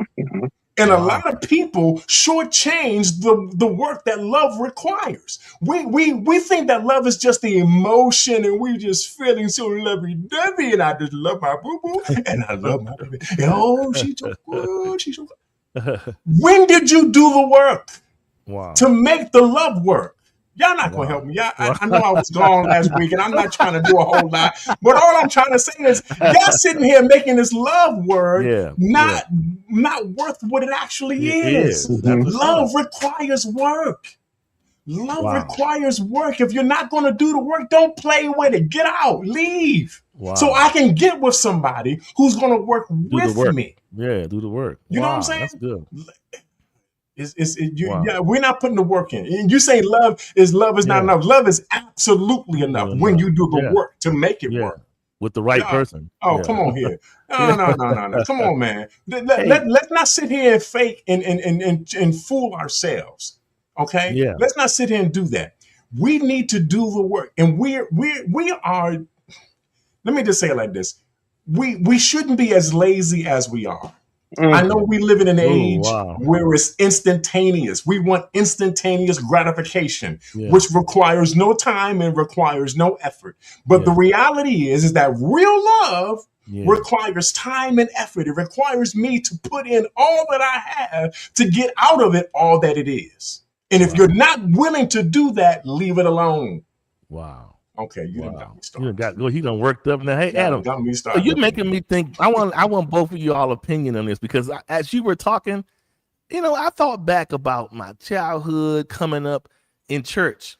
And a lot of people shortchange the work that love requires. We think that love is just the emotion and we just feeling so lovey-dovey and I just love my boo-boo and I love my baby. And oh, she's so good. She's so good. When did you do the work to make the love work? Y'all not going to help me. I know I was gone last week and I'm not trying to do a whole lot. But all I'm trying to say is y'all sitting here making this love word not worth what it actually is. Love requires work. Love requires work. If you're not going to do the work, don't play with it. Get out. Leave. So I can get with somebody who's going to work with me. Yeah, do the work. You know what I'm saying? That's good. We're not putting the work in. And you say love is not enough. Love is absolutely enough when you do the work to make it work with the right person. Oh, come on here! No! Come on, man. Let's not sit here and fake and fool ourselves. Okay? Yeah. Let's not sit here and do that. We need to do the work, and we are. Let me just say it like this: we shouldn't be as lazy as we are. I know we live in an age where it's instantaneous. We want instantaneous gratification, which requires no time and requires no effort. But the reality is that real love requires time and effort. It requires me to put in all that I have to get out of it all that it is. And if you're not willing to do that, leave it alone. Wow. Okay, you done got me started. He done worked up now. Hey, Adam, got me started. So you're making me think. I want both of you all opinion on this because as you were talking, I thought back about my childhood coming up in church,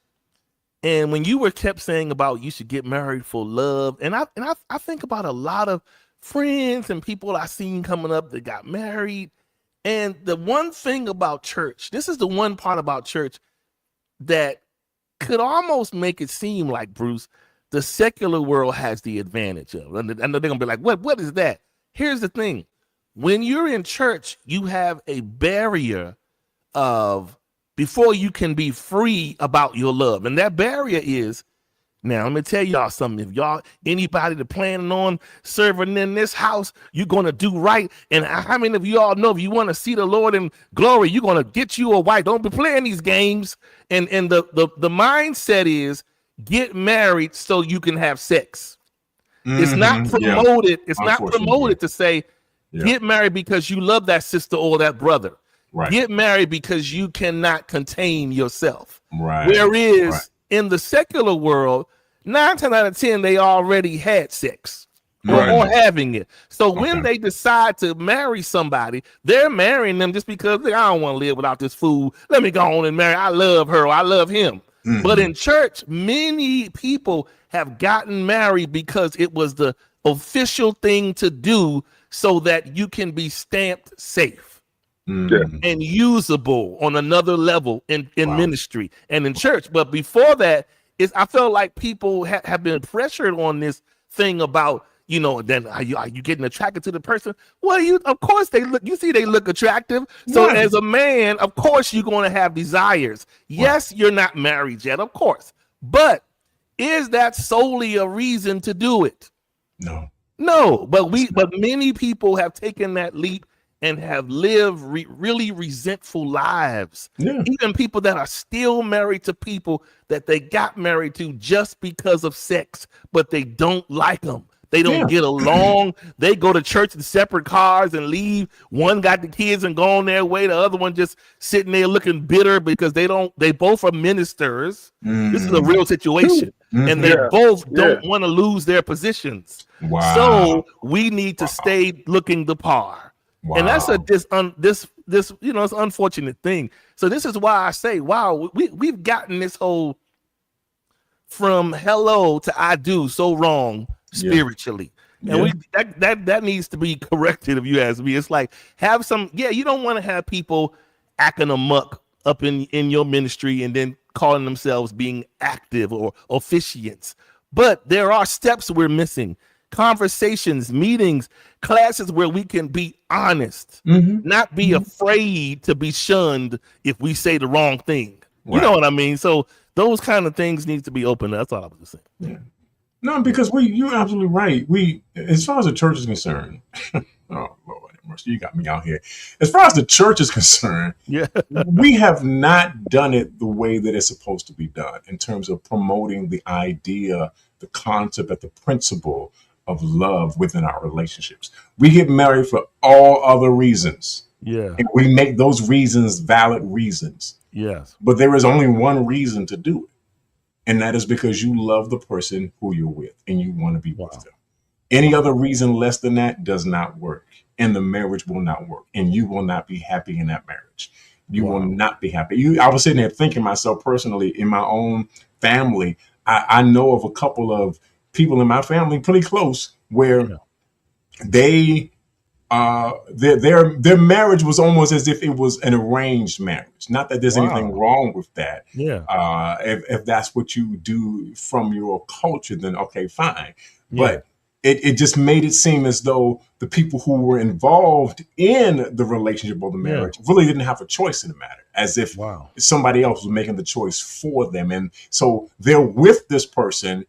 and when you were kept saying about you should get married for love, and I think about a lot of friends and people I seen coming up that got married, and the one thing about church, this is the one part about church that could almost make it seem like, Bruce, the secular world has the advantage of. And they're gonna be like, what is that? Here's the thing. When you're in church, you have a barrier of before you can be free about your love. And that barrier is, now let me tell y'all something. If anybody that planning on serving in this house, you're gonna do right. And how many of you all know if you want to see the Lord in glory, you're gonna get you a wife. Don't be playing these games. And the mindset is get married so you can have sex. It's not promoted. It's not promoted to say get married because you love that sister or that brother. Right. Get married because you cannot contain yourself. Right. Whereas in the secular world, 9 times out of 10, they already had sex or having it. So when they decide to marry somebody, they're marrying them just because I don't want to live without this fool. Let me go on and marry. I love her or I love him. But in church, many people have gotten married because it was the official thing to do so that you can be stamped safe. And usable on another level in ministry and in church. But before that, I felt like people have been pressured on this thing about, then are you getting attracted to the person? Well, of course they look, they look attractive. So as a man, of course you're going to have desires. Yes, you're not married yet, of course. But is that solely a reason to do it? No, but many people have taken that leap and have lived really resentful lives. Even people that are still married to people that they got married to just because of sex, but they don't like them. They don't Yeah. get along. They go to church in separate cars and leave. One got the kids and go on their way. The other one just sitting there looking bitter because they both are ministers. This is a real situation. And they both don't want to lose their positions. Wow. So we need to stay looking the par. Wow. And that's this it's an unfortunate thing. So this is why I say, wow, we've gotten this whole from hello to I do so wrong spiritually. And that needs to be corrected, if you ask me. It's like, have some, you don't want to have people acting amok up in your ministry and then calling themselves being active or officiants. But there are steps we're missing. Conversations, meetings, classes where we can be honest, not be afraid to be shunned if we say the wrong thing. Right. You know what I mean? So those kind of things need to be opened. That's all I was just saying. Yeah. No, because you're absolutely right. As far as the church is concerned, oh Lord, you got me out here. As far as the church is concerned, we have not done it the way that it's supposed to be done in terms of promoting the idea, the concept, and the principle of love within our relationships. We get married for all other reasons. Yeah. And we make those reasons valid reasons. Yes. But there is only one reason to do it. And that is because you love the person who you're with and you want to be with them. Any other reason less than that does not work. And the marriage will not work. And you will not be happy in that marriage. You will not be happy. I was sitting there thinking myself personally in my own family. I know of a couple of people in my family pretty close where they their marriage was almost as if it was an arranged marriage. Not that there's anything wrong with that. If that's what you do from your culture, then okay, fine. But it just made it seem as though the people who were involved in the relationship or the marriage really didn't have a choice in the matter, as if somebody else was making the choice for them. And so they're with this person.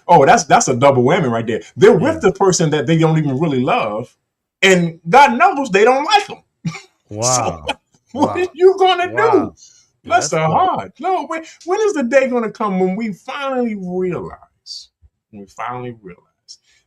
Oh, that's a double whammy right there. They're with the person that they don't even really love. And God knows they don't like them. Wow. So what are you going to do? Bless their heart. No, when is the day going to come when we finally realize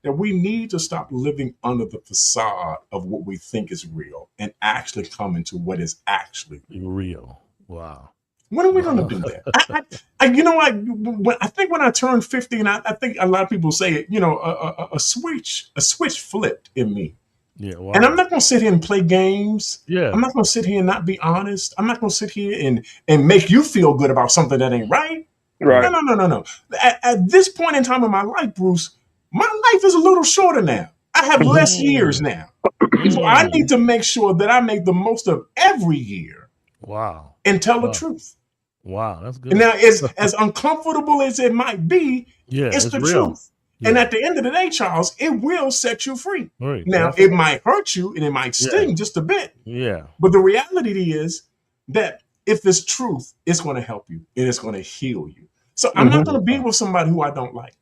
that we need to stop living under the facade of what we think is real and actually come into what is actually real? Wow. When are we going to do that? You know what? I think when I turned 50, and I think a lot of people say it, a switch flipped in me. Yeah, wow. And I'm not going to sit here and play games. Yeah. I'm not going to sit here and not be honest. I'm not going to sit here and make you feel good about something that ain't right. Right. No. At this point in time in my life, Bruce, my life is a little shorter now. I have less years now. So I need to make sure that I make the most of every year. Wow. And tell the truth. Wow, that's good. And now, as uncomfortable as it might be, it's the real. truth. Yeah. And at the end of the day, Charles, it will set you free. Right. Now, it might hurt you and it might sting just a bit. Yeah. But the reality is that if it's truth, it's going to help you and it's going to heal you. So I'm not going to be with somebody who I don't like.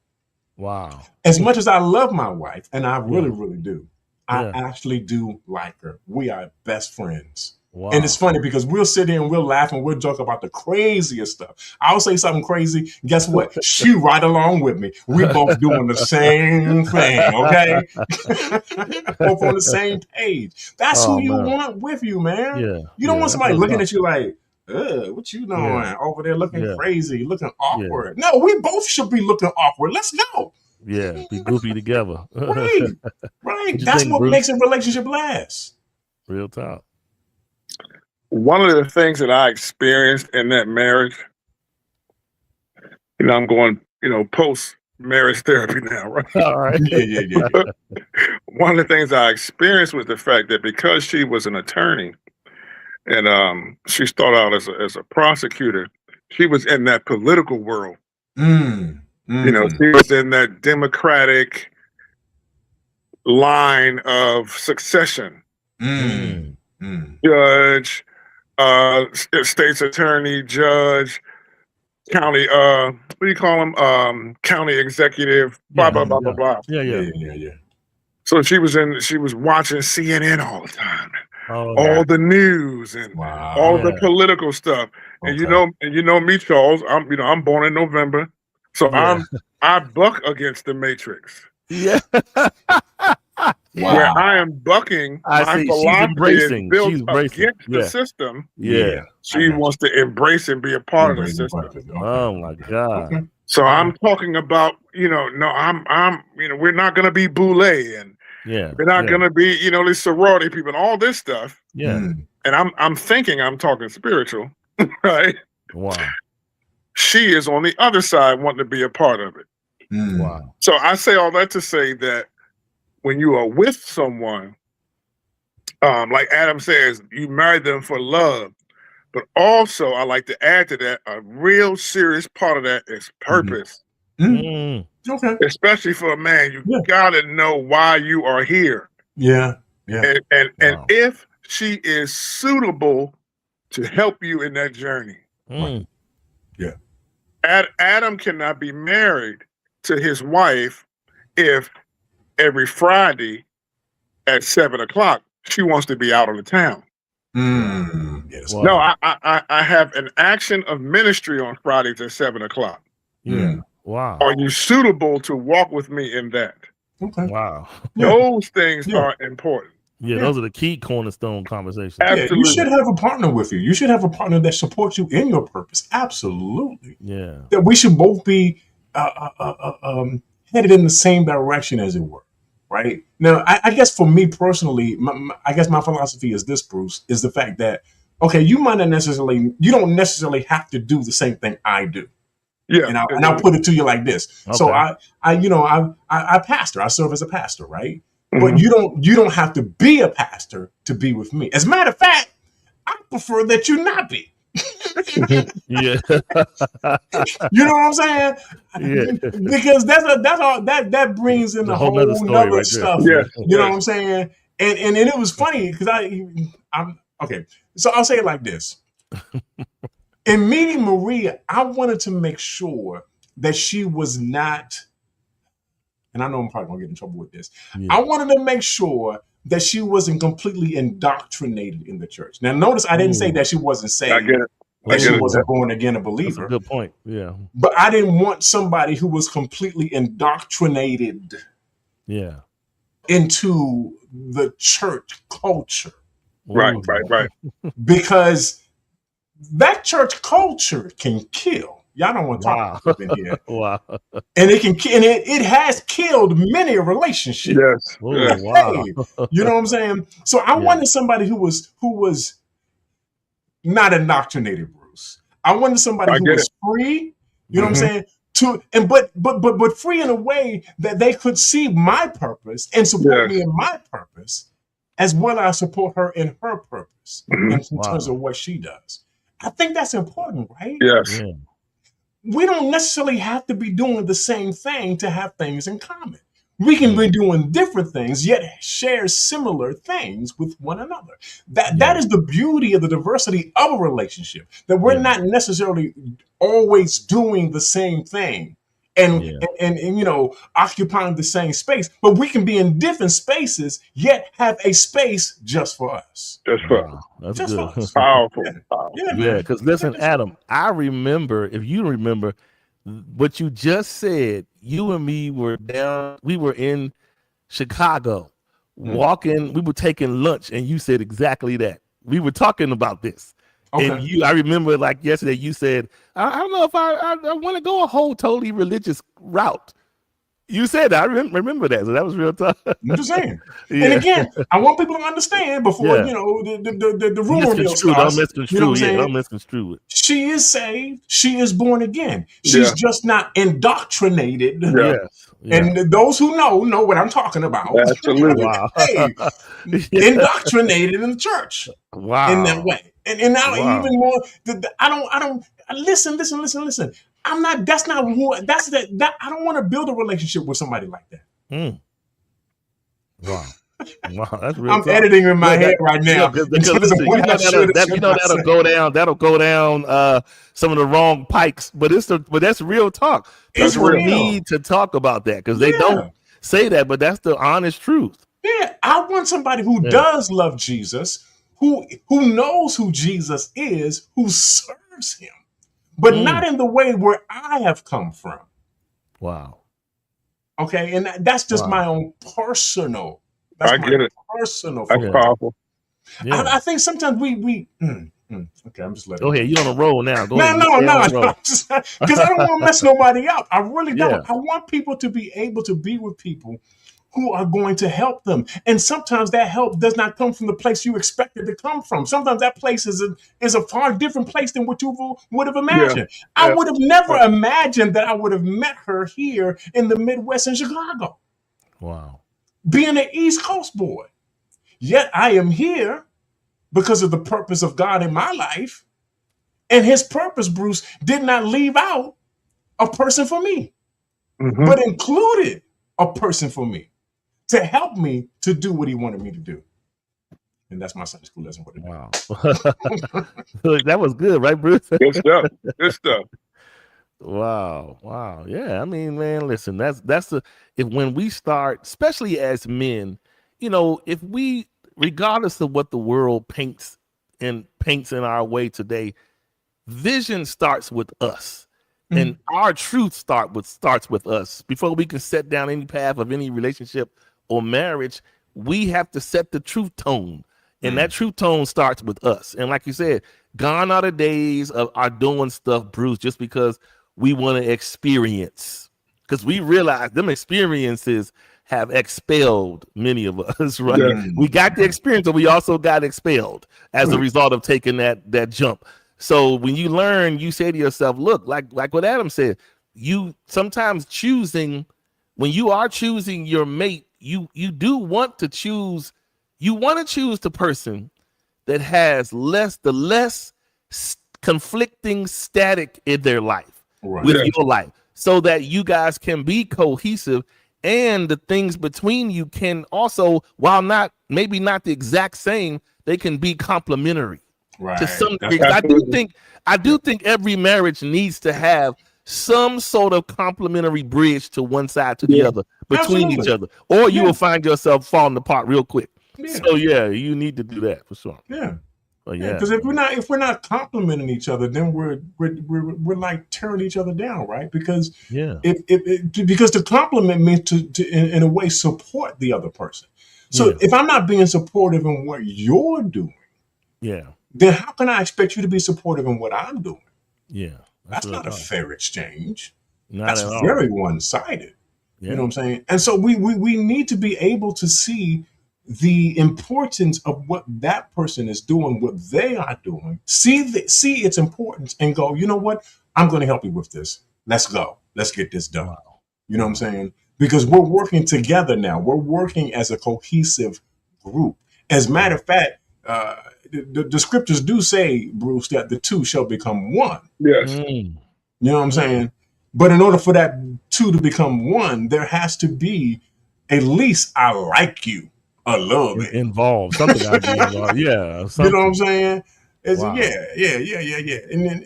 Wow. As much as I love my wife, and I really, really do, I actually do like her. We are best friends. Wow. And it's funny because we'll sit here and we'll laugh and we'll joke about the craziest stuff. I'll say something crazy. Guess what? She right along with me. We both doing the same thing, okay? Both on the same page. That's who you want with you, man. Yeah. You don't want somebody looking at you like, what you doing over there looking crazy, looking awkward. No, we both should be looking awkward. Let's go. Yeah, be goofy together. Right. That's what makes a relationship last. Real talk. One of the things that I experienced in that marriage, I'm going, post-marriage therapy now, right? All right. Yeah. One of the things I experienced was the fact that because she was an attorney and she started out as a prosecutor, she was in that political world. She was in that Democratic line of succession. Judge, state's attorney, judge, county, what do you call them? County executive, blah, blah, blah, blah, blah. Yeah. So she was watching CNN all the time, all the news and all the political stuff. And you know me, Charles, I'm born in November. So I buck against the Matrix. Yeah. Where I am bucking my see. philosophy is built She's embracing. against the system. Yeah. She wants to embrace and be a part of the system. Okay. Oh my God. Okay. So I'm talking about, we're not going to be boule and we're not going to be, these sorority people and all this stuff. Yeah. And I'm thinking I'm talking spiritual, right? Wow. She is on the other side wanting to be a part of it. Wow. So I say all that to say that when you are with someone, like Adam says, you marry them for love. But also, I like to add to that, a real serious part of that is purpose. Okay. Especially for a man, you gotta know why you are here. Yeah. And if she is suitable to help you in that journey. Yeah. Adam cannot be married to his wife if every Friday at 7:00 she wants to be out of the town. Yes. No, I have an action of ministry on Fridays at 7:00. Yeah. Wow. Are you suitable to walk with me in that? Okay. Wow. Those things are important. Yeah, those are the key cornerstone conversations. Absolutely. You should have a partner with you. You should have a partner that supports you in your purpose. Absolutely. Yeah. That we should both be headed in the same direction, as it were. Right now, I guess for me personally, I guess my philosophy is this, Bruce, is the fact that, okay, you don't necessarily have to do the same thing I do. Yeah. And I'll put it to you like this. Okay. So I pastor, I serve as a pastor, right? But you don't have to be a pastor to be with me. As a matter of fact, I prefer that you not be. Yeah. You know what I'm saying? Yeah. Because that brings in a whole nother right stuff. Yeah. You know what I'm saying? And it was funny because I'm okay. So I'll say it like this. In meeting Maria, I wanted to make sure that she was not, and I know I'm probably gonna get in trouble with this. I wanted to make sure that she wasn't completely indoctrinated in the church. Now, notice I didn't say that she wasn't saved. I get it. That she wasn't born again a believer. That's a good point. Yeah. But I didn't want somebody who was completely indoctrinated into the church culture. Right. Because that church culture can kill. Y'all don't want to talk about it in here. Wow. And it has killed many a relationship. Yes. Wow. You know what I'm saying? So I wanted somebody who was not indoctrinated, Bruce. I wanted somebody who was free. You know what I'm saying? But free in a way that they could see my purpose and support me in my purpose, as well as support her in her purpose in terms of what she does. I think that's important, right? Yes. Yeah. We don't necessarily have to be doing the same thing to have things in common. We can be doing different things, yet share similar things with one another. That is the beauty of the diversity of a relationship, that we're not necessarily always doing the same thing and occupying the same space, but we can be in different spaces, yet have a space just for us. Just for us. That's just good. for us. Powerful. Yeah, because listen, Adam, I remember, if you remember what you just said, you and me were in Chicago walking, we were taking lunch, and you said exactly that. We were talking about this. Okay. And I remember like yesterday, you said, I don't know if I want to go a whole totally religious route. You said that. I remember that. So that was real tough. I'm just saying. And again, I want people to understand before the rumor mill starts. Don't misconstrue it. She is saved. She is born again. She's just not indoctrinated. Yes. And those who know what I'm talking about. Absolutely. Wow. Indoctrinated in the church. Wow. In that way. And now even more. I don't. Listen. I'm not. That's not who. That's that. I don't want to build a relationship with somebody like that. Wow. Wow, that's real. I'm editing in my head right now. Because that'll go down some of the wrong pikes. But that's real talk. People need to talk about that because they don't say that, but that's the honest truth. Yeah, I want somebody who does love Jesus, who knows who Jesus is, who serves him, but not in the way where I have come from. Wow. Okay, and that's just my own personal. That's I my get it. personal That's philosophy. powerful. Yeah. I think sometimes we okay, I'm just letting Go ahead. You on a roll now. Go ahead. No, No. because I don't want to mess nobody up. I really Yeah. don't. I want people to be able to be with people who are going to help them. And sometimes that help does not come from the place you expect it to come from. Sometimes that place is a far different place than what you would have imagined. I would have never imagined that I would have met her here in the Midwest in Chicago. Wow. Being an East Coast boy. Yet I am here because of the purpose of God in my life. And his purpose, Bruce, did not leave out a person for me, but included a person for me to help me to do what he wanted me to do. And that's my Sunday school lesson for today. Wow. That was good, right, Bruce? Good stuff. Good stuff. Wow. Yeah. I mean, man, listen, that's when we start, especially as men, if we, regardless of what the world paints in our way today, vision starts with us. And our truth starts with us. Before we can set down any path of any relationship or marriage, we have to set the truth tone. And that truth tone starts with us. And like you said, gone are the days of our doing stuff, Bruce, just because we want to experience. Because we realize them experiences have expelled many of us, right? Yeah. We got the experience, but we also got expelled as a result of taking that jump. So when you learn, you say to yourself, look, like what Adam said, you sometimes when you are choosing your mate, you do want to choose, the person that has the less conflicting static in their life with your life, so that you guys can be cohesive, and the things between you can also, while maybe not the exact same, they can be complementary. Right. To some degree. I do think every marriage needs to have some sort of complementary bridge to one side to the other between each other, or you will find yourself falling apart real quick. So you need to do that for sure. Because if we're not complimenting each other, then we're like tearing each other down, right? Because because to compliment means to in a way support the other person. So if I'm not being supportive in what you're doing, then how can I expect you to be supportive in what I'm doing? That's not a fair exchange. That's very one-sided. You know what I'm saying? And so we need to be able to see the importance of what that person is doing, what they are doing, see its importance, and go, you know what? I'm going to help you with this. Let's go. Let's get this done. Wow. You know what I'm saying? Because we're working together now. We're working as a cohesive group. As a matter of fact, the scriptures do say, Bruce, that the two shall become one. Yes. You know what I'm saying? But in order for that two to become one, there has to be at least I like you a little bit involved. Something got to be involved. Yeah. Something. You know what I'm saying? Yeah. And then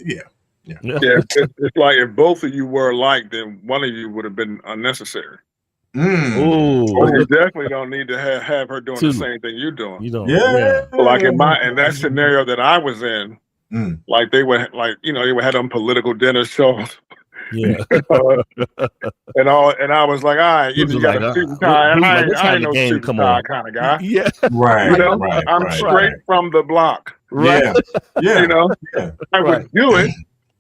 it's like if both of you were alike, then one of you would have been unnecessary. Oh, you definitely don't need to have her doing the same thing you're doing. You don't. Like in that scenario that I was in, like they would they would have them political dinner shows. Yeah. and I was like, all right, you got a suit and tie. I ain't no suit and tie kind of guy. Yeah. Right. I'm straight from the block. Right. Yeah. I would do it.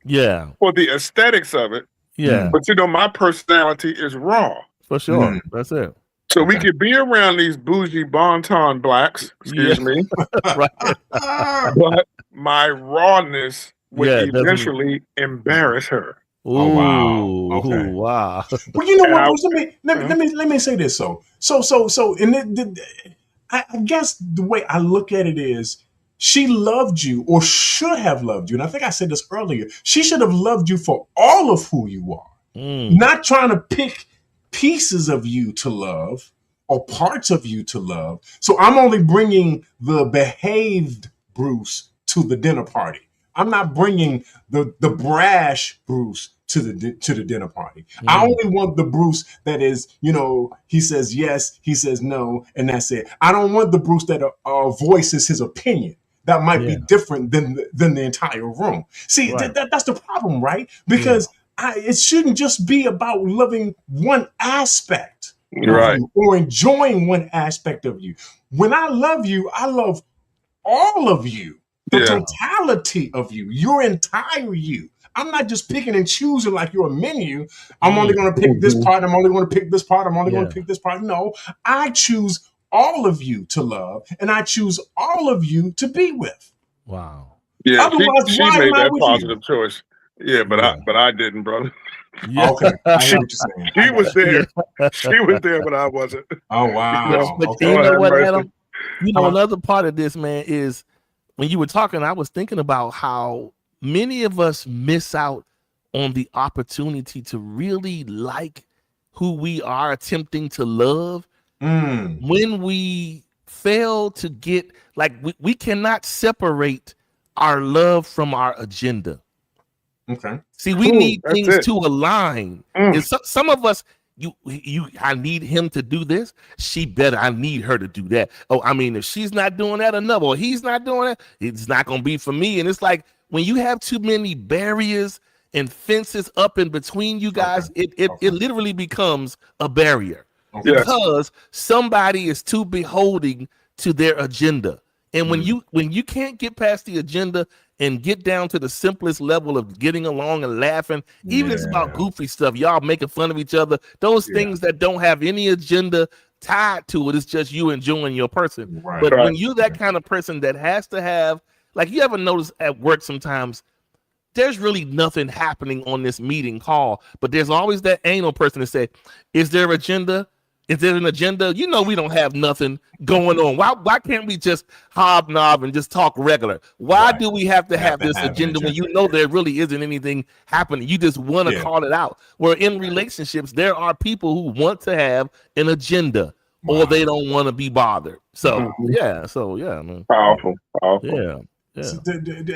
Yeah. For the aesthetics of it. Yeah. But my personality is raw. For sure. That's it. So we could be around these bougie bon-ton blacks, excuse me. Right. But my rawness would eventually embarrass her. Ooh, wow. Okay. Wow. Well, you know what? Let me say this. So, and I guess the way I look at it is, she loved you, or should have loved you. And I think I said this earlier. She should have loved you for all of who you are, not trying to pick pieces of you to love or parts of you to love. So I'm only bringing the behaved Bruce to the dinner party. I'm not bringing the brash Bruce to the dinner party. I only want the Bruce that is, he says yes, he says no, and that's it. I don't want the Bruce that voices his opinion. That might be different than the entire room. See, that's the problem, right? Because it shouldn't just be about loving one aspect of Right. you or enjoying one aspect of you. When I love you, I love all of you, the totality of you, your entire you. I'm not just picking and choosing like you're a menu. I'm only going to pick this part. I'm only going to pick this part. I'm only going to pick this part. No, I choose all of you to love, and I choose all of you to be with. Wow. Yeah, Otherwise, she why made am I that with positive you? choice. Yeah, but I didn't, brother. Yeah. Okay, I hear what you're saying. She was there. She was there, but I wasn't. Oh wow. But Okay. you know have what, mercy. Adam? You know, another part of this, man, is when you were talking, I was thinking about how many of us miss out on the opportunity to really like who we are attempting to love when we fail to get, like, we cannot separate our love from our agenda. Okay. See, we need things to align. And some of us, I need him to do this. I need her to do that. Oh, I mean, if she's not doing that enough, or he's not doing that, it's not going to be for me. And it's like when you have too many barriers and fences up in between you guys, it literally becomes a barrier because somebody is too beholding to their agenda. And when you can't get past the agenda and get down to the simplest level of getting along and laughing, even if it's about goofy stuff, y'all making fun of each other, those things that don't have any agenda tied to it, it's just you enjoying your person. But when you're that kind of person that has to have, like, you ever notice at work sometimes there's really nothing happening on this meeting call, but there's always that anal person that say, is there agenda? Is there an agenda? You know, we don't have nothing going on. Why can't we just hobnob and just talk regular? Why do we have to have this agenda when you know there really isn't anything happening? You just want to call it out. Where in relationships, there are people who want to have an agenda or they don't want to be bothered. So, man. Powerful. Yeah. So,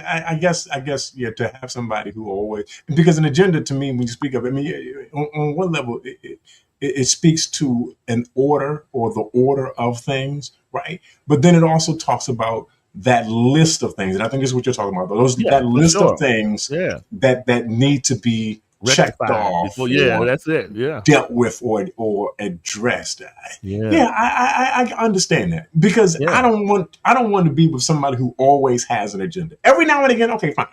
I guess, to have somebody who always, because an agenda to me, when you speak of it, I mean, on one level, it speaks to an order or the order of things, right? But then it also talks about that list of things, and I think this is what you're talking about. That list of things that need to be checked off. That's it. Yeah, dealt with or addressed. I understand that because I don't want to be with somebody who always has an agenda. Every now and again, okay, fine.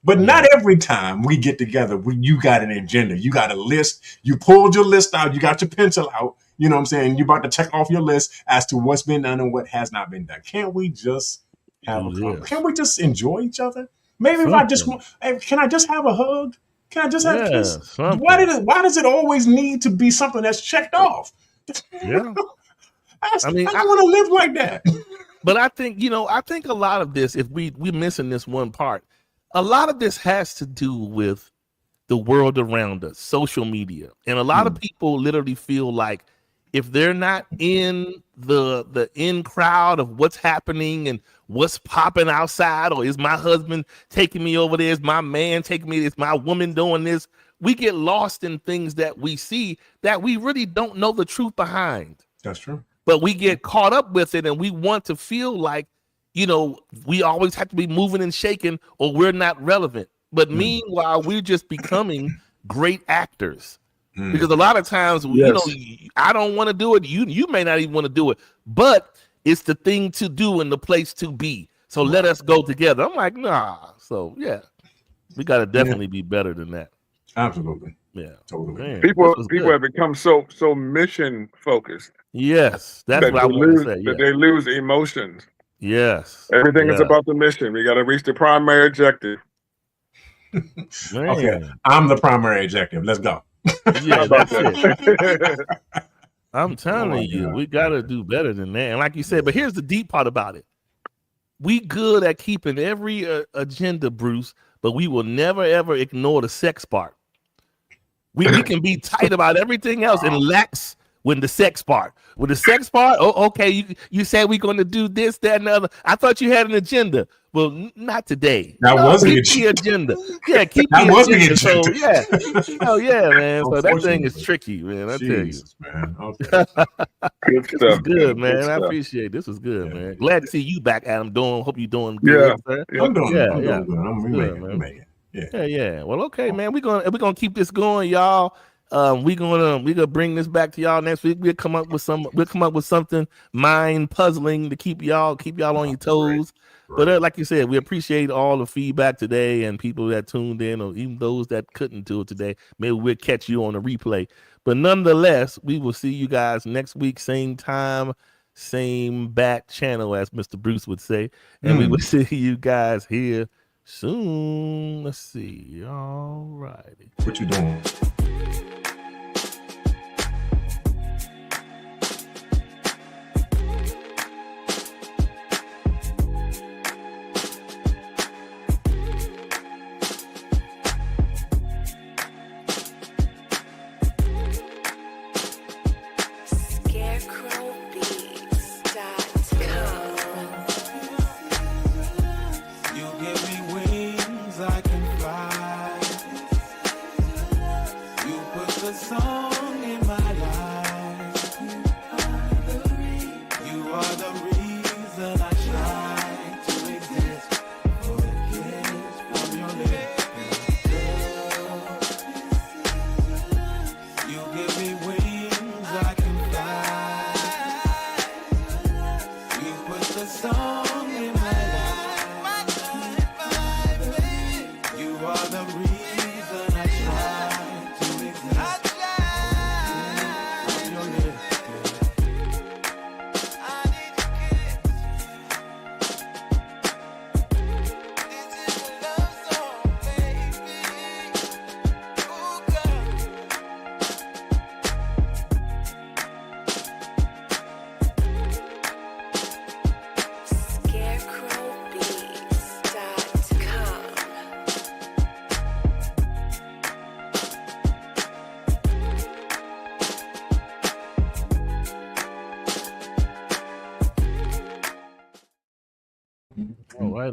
But not every time we get together, you got an agenda. You got a list. You pulled your list out. You got your pencil out. You know what I'm saying? You're about to check off your list as to what's been done and what has not been done. Can't we just have Can't we just enjoy each other? Maybe if I just want, can I just have a hug? Can I just have a kiss? Why does it always need to be something that's checked off? Yeah. I want to live like that. But I think a lot of this, if we're missing this one part, a lot of this has to do with the world around us, social media. And a lot of people literally feel like if they're not in the in crowd of what's happening and what's popping outside, or is my husband taking me over there, is my man taking me, is my woman doing this, we get lost in things that we see that we really don't know the truth behind. That's true. But we get caught up with it and we want to feel like, we always have to be moving and shaking or we're not relevant. But meanwhile, we're just becoming great actors. Because a lot of times, I don't want to do it. You may not even want to do it, but it's the thing to do and the place to be. So let us go together. I'm like, nah. So we got to definitely be better than that. Absolutely. Yeah. Totally. Man, people have become so mission focused. Yes, that's what I want to say. That they lose emotions. Yes. Everything is about the mission. We got to reach the primary objective. Okay, I'm the primary objective. Let's go. Yeah, that's it. I'm telling you, we got to do better than that. And like you said, but here's the deep part about it. We good at keeping every agenda, Bruce, but we will never, ever ignore the sex part. We can be tight about everything else and lax when the sex part. With the sex part, okay, you said we're going to do this, that, and the other. I thought you had an agenda. Well, not today. That was the agenda. Yeah, keep the agenda. So, man. So that thing is tricky, man. I tell you. Man. Okay. Good This was good, man. I appreciate it. This was good, man. Glad to see you back, Adam. Hope you're doing good. Yeah. I'm doing good. I'm making. Yeah. Well, okay, man. We're gonna keep this going, y'all. We're gonna bring this back to y'all next week. We'll come up with something mind puzzling to keep y'all on your toes. Right. But like you said, we appreciate all the feedback today and people that tuned in, or even those that couldn't do it today. Maybe we'll catch you on the replay. But nonetheless, we will see you guys next week, same time, same back channel, as Mr. Bruce would say. And we will see you guys here soon. Let's see. All righty. What you doing?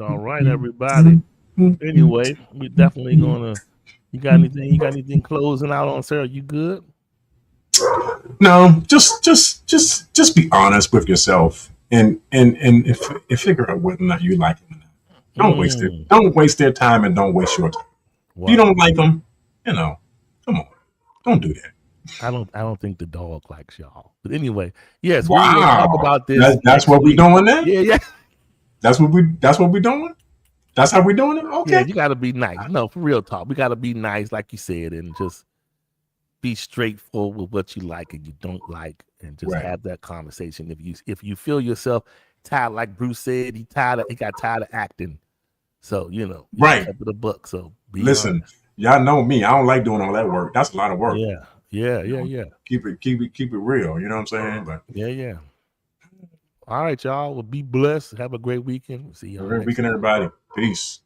All right, everybody. Anyway, we're definitely gonna. You got anything closing out on, Sarah? You good? No, just be honest with yourself and figure out whether or not you like them or not. Don't waste it. Don't waste their time and don't waste your time. Wow. If you don't like them, come on, don't do that. I don't think the dog likes y'all. But anyway, yes, we're gonna talk about this. That's what we're doing then? Yeah. That's what we're doing? That's how we're doing it? Okay. Yeah, you gotta be nice. No, for real talk. We gotta be nice, like you said, and just be straightforward with what you like and you don't like, and just have that conversation. If you feel yourself tired, like Bruce said, he got tired of acting. So right up to the book. So listen, honest. Y'all know me. I don't like doing all that work. That's a lot of work. Yeah. Keep it real. You know what I'm saying? But yeah. All right, y'all. Well, be blessed. Have a great weekend. See y'all. Great weekend, everybody. Peace.